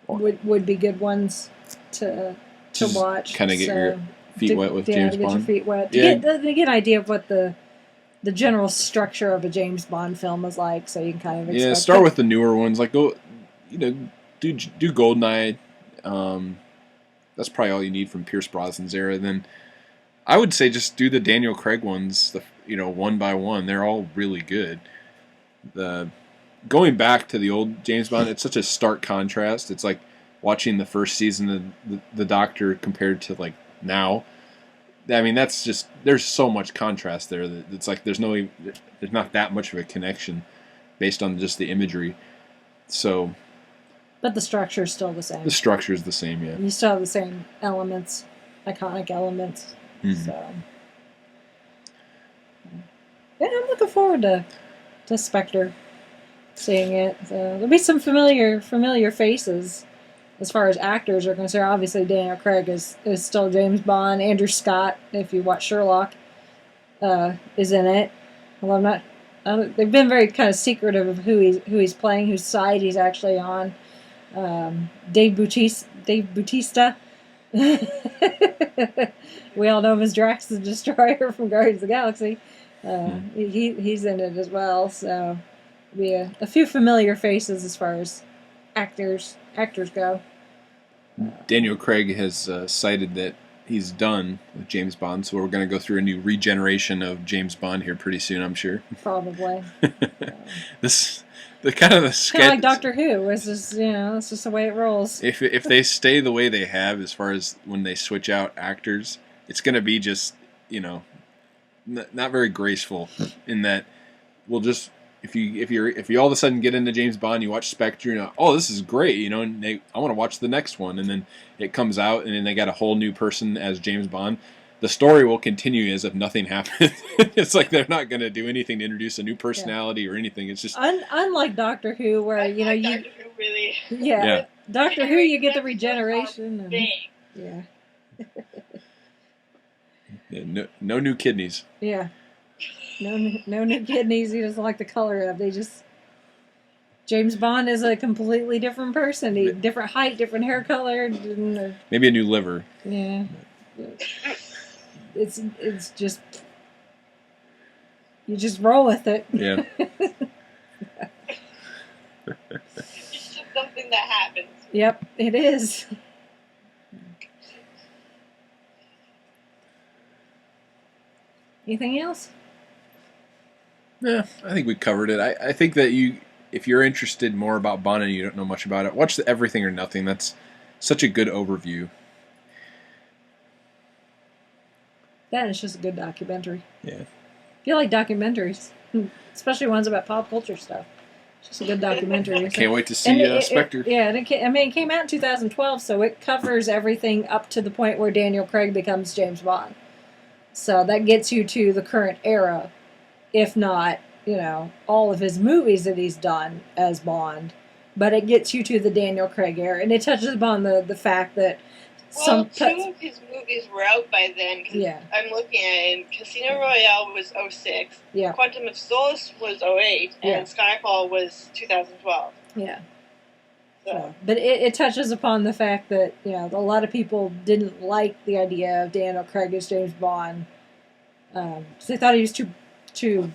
S2: would be good ones to watch.
S6: Kind of get your feet wet with James Bond.
S2: Get your feet wet. To get an idea of what the general structure of a James Bond film is like, so you can kind of expect.
S6: Yeah, start with the newer ones. Like go, Do Goldeneye. That's probably all you need from Pierce Brosnan's era. Then I would say just do the Daniel Craig ones, one by one. They're all really good. Going back to the old James Bond, it's such a stark contrast. It's like watching the first season of the Doctor compared to like now. I mean, that's just, there's so much contrast there that it's like there's not that much of a connection based on just the imagery. So.
S2: But the structure is still the same.
S6: The structure is the same, yeah.
S2: You still have the same elements, iconic elements. Mm-hmm. So, yeah, I'm looking forward to Spectre, seeing it. So, there'll be some familiar faces as far as actors are concerned. Obviously, Daniel Craig is still James Bond. Andrew Scott, if you watch Sherlock, is in it. Well, they've been very kind of secretive of who he's playing, whose side he's actually on. Dave Bautista. We all know him as Drax the Destroyer from Guardians of the Galaxy. He's in it as well, so be a few familiar faces as far as actors go.
S6: Daniel Craig has cited that he's done with James Bond, so we're going to go through a new regeneration of James Bond here pretty soon, I'm sure.
S2: Probably.
S6: The kind of sketch,
S2: kind of like Doctor Who. It's just that's just the way it rolls.
S6: If they stay the way they have, as far as when they switch out actors, it's going to be just not very graceful. In that, we'll just if you all of a sudden get into James Bond, you watch Spectre, oh, this is great, and I want to watch the next one, and then it comes out, and then they got a whole new person as James Bond. The story will continue as if nothing happened. It's like they're not going to do anything to introduce a new personality or anything. It's just
S2: unlike Doctor Who, where
S3: Doctor Who really.
S2: Yeah. Doctor Who, you get the regeneration.
S6: No new kidneys.
S2: Yeah. No new kidneys. He doesn't like the color of. They just. James Bond is a completely different person. Different height, different hair color.
S6: Maybe a new liver.
S2: Yeah. It's just you just roll with it.
S6: Yeah.
S3: It's just something that happens.
S2: Yep, it is. Anything else?
S6: Yeah, I think we covered it. I think that if you're interested more about Bond and you don't know much about it, watch the Everything or Nothing. That's such a good overview.
S2: That is just a good documentary.
S6: Yeah.
S2: feel like documentaries, especially ones about pop culture stuff. It's just a good documentary.
S6: Can't wait to see Spectre.
S2: It came out in 2012, so it covers everything up to the point where Daniel Craig becomes James Bond. So that gets you to the current era, if not, all of his movies that he's done as Bond. But it gets you to the Daniel Craig era, and it touches upon the fact that
S3: two of his movies were out by then.
S2: Yeah.
S3: I'm looking at it, and Casino Royale was 06.
S2: Yeah.
S3: Quantum of Solace was 08, and Skyfall was 2012.
S2: Yeah.
S3: So.
S2: But it touches upon the fact that, a lot of people didn't like the idea of Daniel Craig as James Bond. So they thought he was too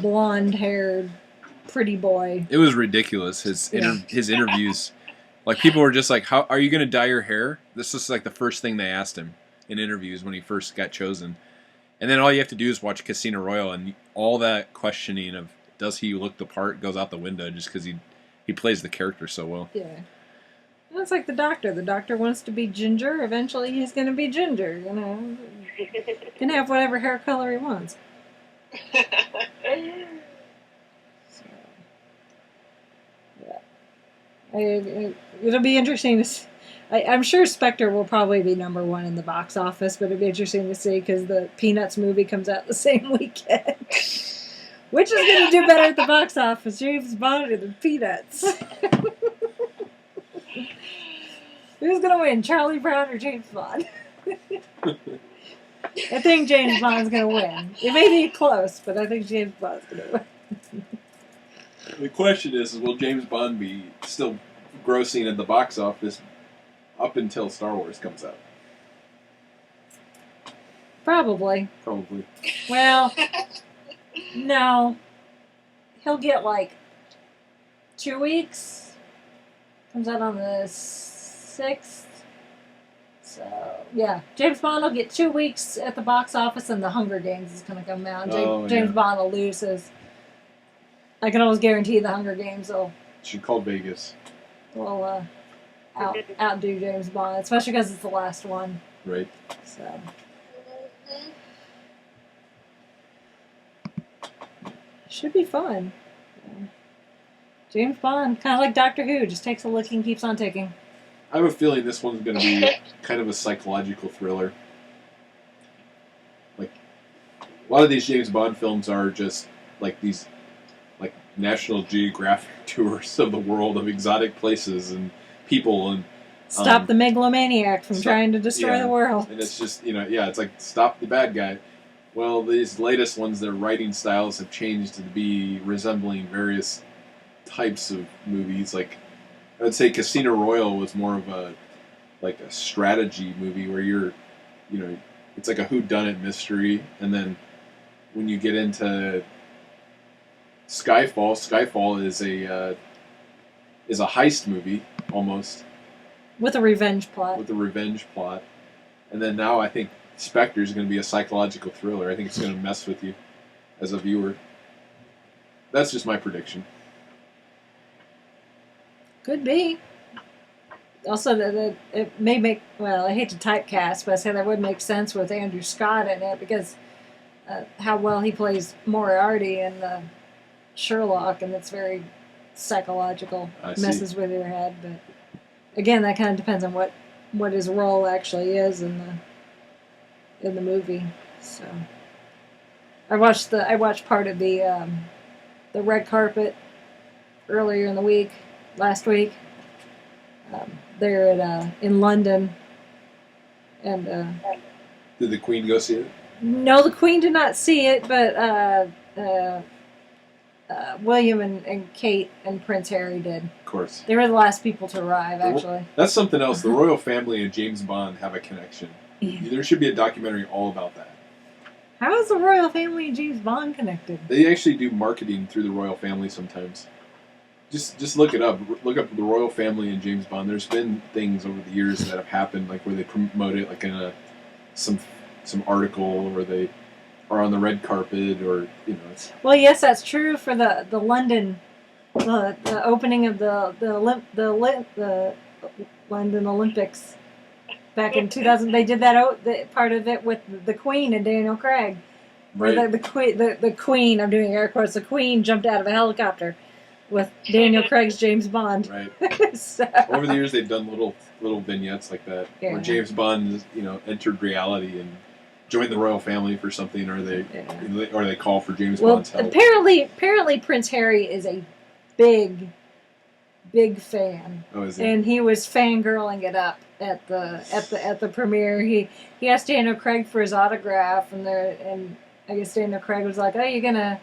S2: blonde-haired, pretty boy.
S6: It was ridiculous, his interviews. Like, people were just like, "How are you going to dye your hair?" This is like the first thing they asked him in interviews when he first got chosen. And then all you have to do is watch Casino Royale, and all that questioning of does he look the part goes out the window just because he plays the character so well.
S2: Yeah. Well, it's like the Doctor. The Doctor wants to be ginger. Eventually he's going to be ginger, Can have whatever hair color he wants. So, yeah. It'll be interesting to see. I'm sure Spectre will probably be number one in the box office, but it'll be interesting to see because the Peanuts movie comes out the same weekend. Which is going to do better at the box office, James Bond or the Peanuts? Who's going to win, Charlie Brown or James Bond? I think James Bond's going to win. It may be close, but I think James Bond's going to win.
S6: The question is, will James Bond be still grossing at the box office up until Star Wars comes out?
S2: Probably. Well, no. He'll get 2 weeks. Comes out on the 6th. So, yeah. James Bond will get 2 weeks at the box office, and The Hunger Games is going to come out. James Bond will lose his... I can almost guarantee The Hunger Games will...
S6: Should call Vegas.
S2: Will outdo James Bond, especially because it's the last one.
S6: Right.
S2: So... Should be fun. James Bond, kind of like Doctor Who, just takes a look and keeps on ticking.
S6: I have a feeling this one's going to be kind of a psychological thriller. Like, a lot of these James Bond films are just like these, National Geographic tours of the world of exotic places and people and
S2: stop the megalomaniac from trying to destroy the world.
S6: And it's just it's like stop the bad guy. Well, these latest ones, their writing styles have changed to be resembling various types of movies. Like, I would say Casino Royale was more of a strategy movie where you're, it's like a whodunit mystery. And then when you get into Skyfall is a heist movie almost
S2: with a revenge plot.
S6: And then now I think Spectre is going to be a psychological thriller. I think it's going to mess with you as a viewer. That's just my prediction.
S2: Could be. Also, that it may make... Well, I hate to typecast, but I say that would make sense with Andrew Scott in it because how well he plays Moriarty in Sherlock, and it's very psychological. Messes with your head. But again, that kind of depends on what his role actually is in the movie. So I watched part of the red carpet earlier in the week, last week. There in London, and
S6: did the Queen go see it?
S2: No, the Queen did not see it, but William and Kate and Prince Harry did.
S6: Of course,
S2: they were the last people to arrive. Actually,
S6: that's something else. The royal family and James Bond have a connection. There should be a documentary all about that.
S2: How is the royal family and James Bond connected?
S6: They actually do marketing through the royal family sometimes. Just look it up. Look up the royal family and James Bond. There's been things over the years that have happened, where they promote it, in some article, or they are on the red carpet, or It's...
S2: Well, yes, that's true for the London, the opening of the London Olympics back in 2000. They did that part of it with the Queen and Daniel Craig. Where
S4: Right.
S2: the queen, I'm doing air quotes, the queen jumped out of a helicopter with Daniel Craig's James Bond.
S4: Right.
S2: So,
S4: Over the years, they've done little vignettes like that,
S2: Yeah.
S4: where James Bond, entered reality and joined the royal family for something, or they call for James
S2: well,
S4: Bond's help.
S2: apparently Prince Harry is a big fan.
S4: Oh, is he?
S2: And he was fangirling it up at the premiere. He asked Daniel Craig for his autograph, and I guess Daniel Craig was like, "Oh, you're gonna,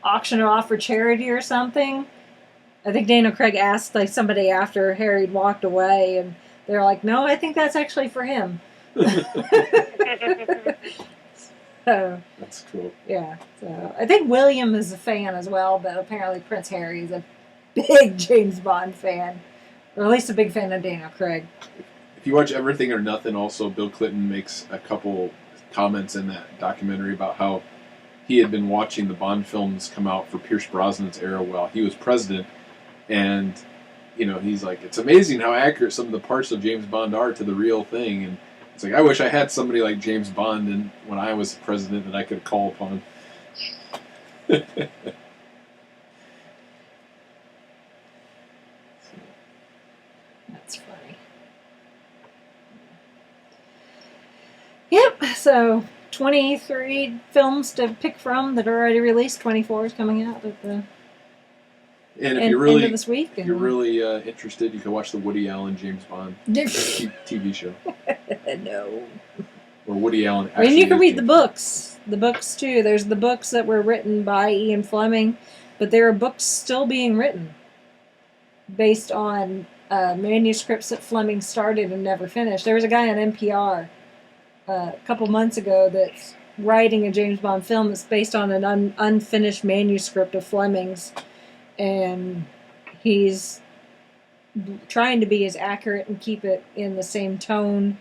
S2: auction it off for charity or something." I think Daniel Craig asked like somebody after Harry had walked away, and they're like, "No, I think that's actually for him." So
S4: That's cool.
S2: yeah, so I think William is a fan as well, but apparently Prince Harry is a big James Bond fan, or at least a big fan of Daniel Craig.
S4: If you watch Everything or Nothing, also Bill Clinton makes a couple comments in that documentary about how he had been watching the Bond films come out for Pierce Brosnan's era while he was president, and he's like, it's amazing how accurate some of the parts of James Bond are to the real thing, and it's like, I wish I had somebody like James Bond and when I was president that I could call upon.
S2: That's funny. Yep. So 23 films to pick from that are already released. 24 is coming out at the
S4: And if
S2: end of this week.
S4: if you're really interested, you can watch the Woody Allen James Bond TV show.
S2: No.
S4: Or Woody Allen.
S2: I mean, you can
S4: is
S2: read the
S4: James
S2: books. The books, too. There's the books that were written by Ian Fleming, but there are books still being written based on manuscripts that Fleming started and never finished. There was a guy on NPR a couple months ago that's writing a James Bond film that's based on an unfinished manuscript of Fleming's, and he's trying to be as accurate and keep it in the same tone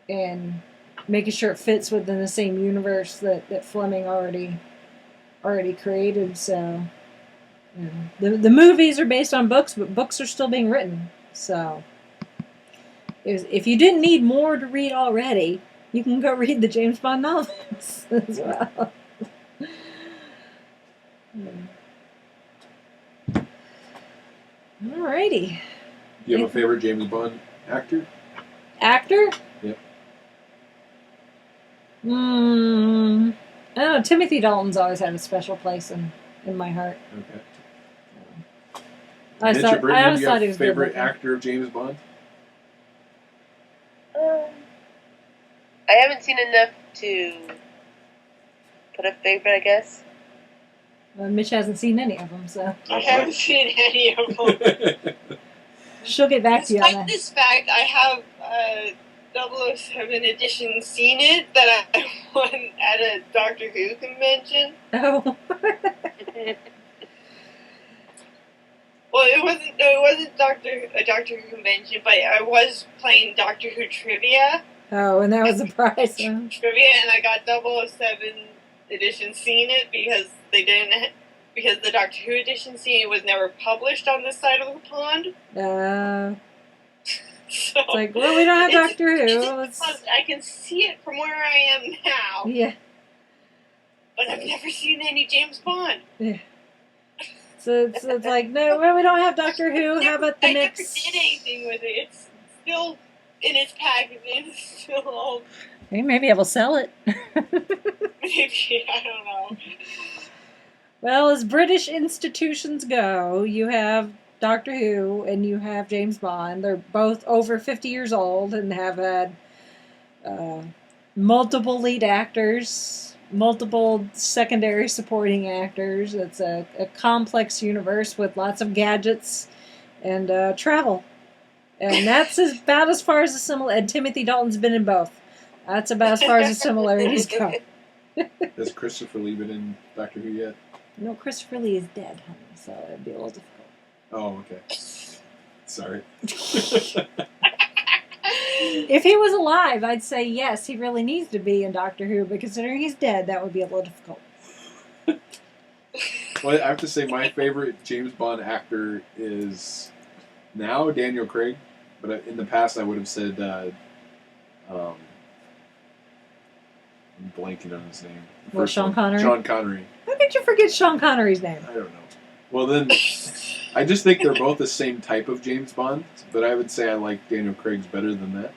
S2: and making sure it fits within the same universe that Fleming already created. So the movies are based on books, but books are still being written. So if you didn't need more to read already, you can go read the James Bond novels as well. Alrighty.
S4: Do you have a favorite James Bond actor?
S2: Actor?
S4: Yep.
S2: I don't know. Timothy Dalton's always had a special place in my heart.
S4: Okay.
S2: I
S4: Mitch
S2: always
S4: or Brittany, do you
S2: thought
S4: have
S2: he was
S4: favorite
S2: good-looking.
S4: actor of James Bond?
S5: I haven't seen enough to put a favorite, I guess.
S2: Mitch hasn't seen any of them, so
S3: I haven't seen any of them.
S2: she'll get back to you on
S3: Despite
S2: that.
S3: this fact, I have 007 edition seen it that I won at a Doctor Who convention.
S2: Oh.
S3: Well, it wasn't a Doctor Who convention, but I was playing Doctor Who trivia.
S2: Oh, and that was a prize. Huh?
S3: Trivia, and I got 007 edition seen it because the Doctor Who edition seen it was never published on this side of the pond. So
S2: It's like, well, we don't have Doctor Who.
S3: It's because I can see it from where I am now,
S2: Yeah.
S3: but I've never seen any James Bond.
S2: Yeah. So it's like, no, well, we don't have Doctor Who. How about the
S3: I
S2: next?
S3: never did anything with it. It's still in its packaging. It's still all
S2: Maybe I will sell it.
S3: maybe, I don't know.
S2: Well, as British institutions go, you have Doctor Who and you have James Bond. They're both over 50 years old and have had multiple lead actors, multiple secondary supporting actors. It's a complex universe with lots of gadgets and travel. And that's about as far as the similar. And Timothy Dalton's been in both. That's about as far as the similarities go.
S4: Has Christopher Lee been in Doctor Who yet?
S2: No, Christopher Lee is dead, honey, so it'd be a little difficult.
S4: Oh, okay. Sorry.
S2: If he was alive, I'd say yes, he really needs to be in Doctor Who, but considering he's dead, that would be a little difficult.
S4: Well, I have to say my favorite James Bond actor is now Daniel Craig, but in the past I would have said I'm blanking on his name.
S2: What, Sean Connery?
S4: Sean Connery.
S2: How could you forget Sean Connery's name?
S4: I don't know. Well, then, I just think they're both the same type of James Bond, but I would say I like Daniel Craig's better than that.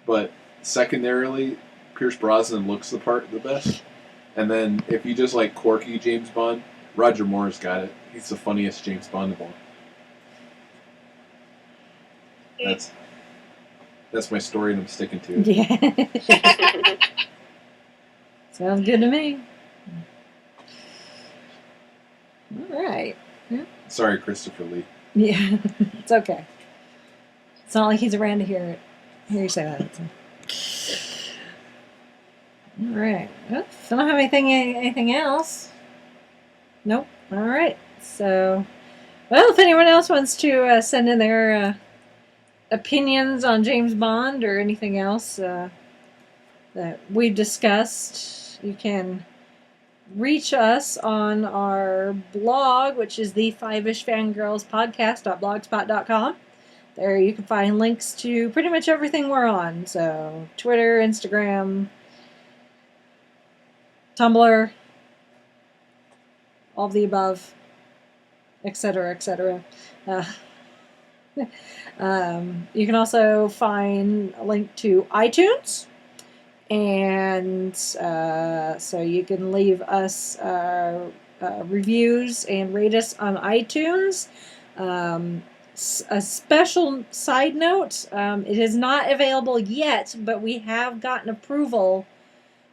S4: But secondarily, Pierce Brosnan looks the part the best. And then if you just like quirky James Bond, Roger Moore's got it. He's the funniest James Bond of all. That's my story, and I'm sticking to it.
S2: Yeah. Sounds good to me. All right. Yeah.
S4: Sorry, Christopher Lee.
S2: Yeah, it's okay. It's not like he's around to hear you say that. So. All right. Well, I don't have anything else. Nope. All right. So, well, if anyone else wants to send in their opinions on James Bond or anything else that we've discussed, you can reach us on our blog, which is the 5ish Fangirls podcast.blogspot.com. There you can find links to pretty much everything we're on. So Twitter, Instagram, Tumblr, all of the above, etc., etc. You can also find a link to iTunes. And so you can leave us reviews and rate us on iTunes. A special side note, it is not available yet, but we have gotten approval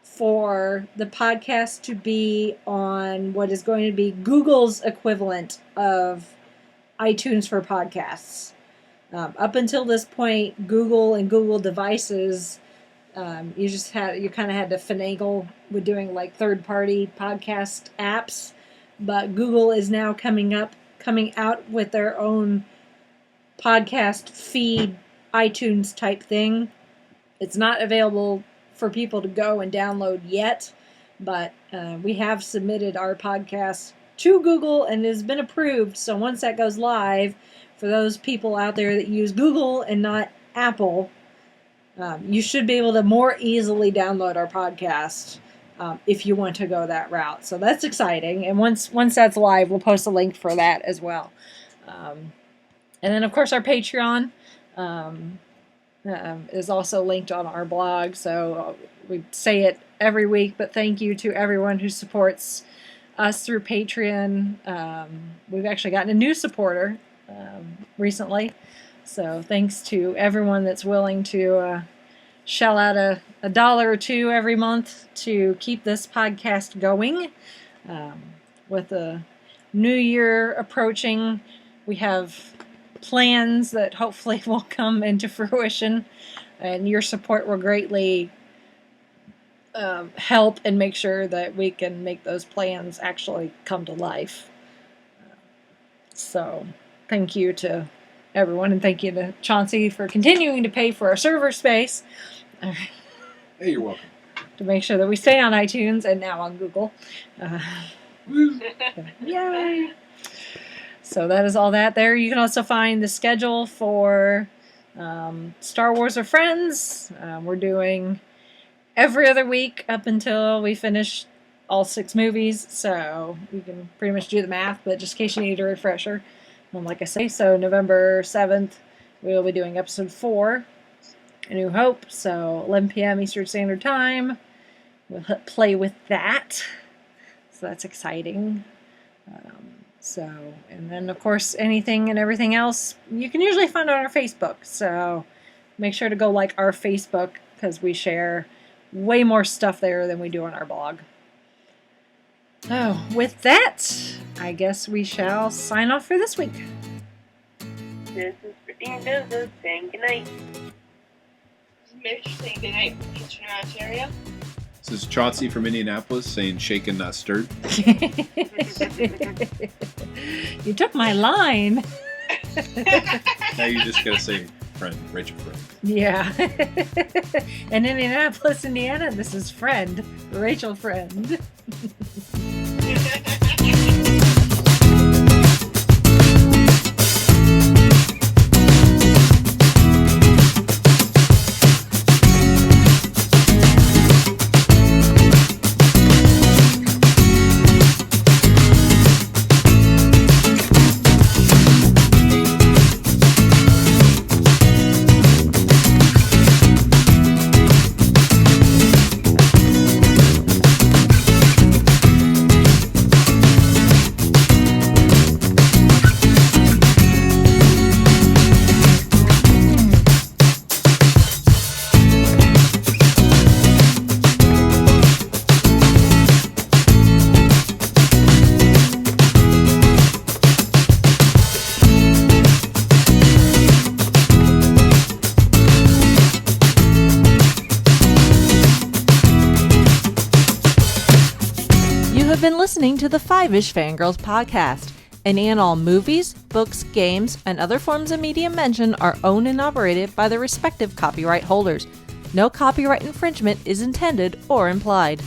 S2: for the podcast to be on what is going to be Google's equivalent of iTunes for podcasts. Up until this point, Google and Google devices, you kind of had to finagle with doing like third-party podcast apps, but Google is now coming out with their own podcast feed, iTunes type thing. It's not available for people to go and download yet, but we have submitted our podcast to Google and it has been approved. So once that goes live, for those people out there that use Google and not Apple, you should be able to more easily download our podcast if you want to go that route. So that's exciting. And once that's live, we'll post a link for that as well. And then, of course, our Patreon is also linked on our blog. So we say it every week, but thank you to everyone who supports us through Patreon. We've actually gotten a new supporter recently. So thanks to everyone that's willing to shell out a dollar or two every month to keep this podcast going. With the new year approaching, we have plans that hopefully will come into fruition, and your support will greatly help and make sure that we can make those plans actually come to life. So thank you to everyone, and thank you to Chauncey for continuing to pay for our server space.
S4: Hey, you're welcome.
S2: To make sure that we stay on iTunes and now on Google. Yay! So that is all that there. You can also find the schedule for Star Wars or Friends. We're doing every other week up until we finish all 6 movies. So you can pretty much do the math, but just in case you need a refresher. Like I say, so November 7th, we'll be doing episode 4, A New Hope, so 11 p.m. Eastern Standard Time. We'll play with that, so that's exciting. And then, of course, anything and everything else you can usually find on our Facebook, so make sure to go like our Facebook, because we share way more stuff there than we do on our blog. So, with that, I guess we shall sign off for this week.
S5: This is Brittany Douglas saying goodnight.
S3: This is Mitch saying goodnight from Kitchener, Ontario.
S6: This is Chauncey from Indianapolis saying shaken, not stirred.
S2: You took my line.
S6: Now you just gotta say friend, Rachel friend.
S2: Yeah. In Indianapolis, Indiana, this is friend, Rachel friend. have been listening to the Five-ish Fangirls podcast. Any and all movies, books, games, and other forms of media mentioned are owned and operated by the respective copyright holders. No copyright infringement is intended or implied.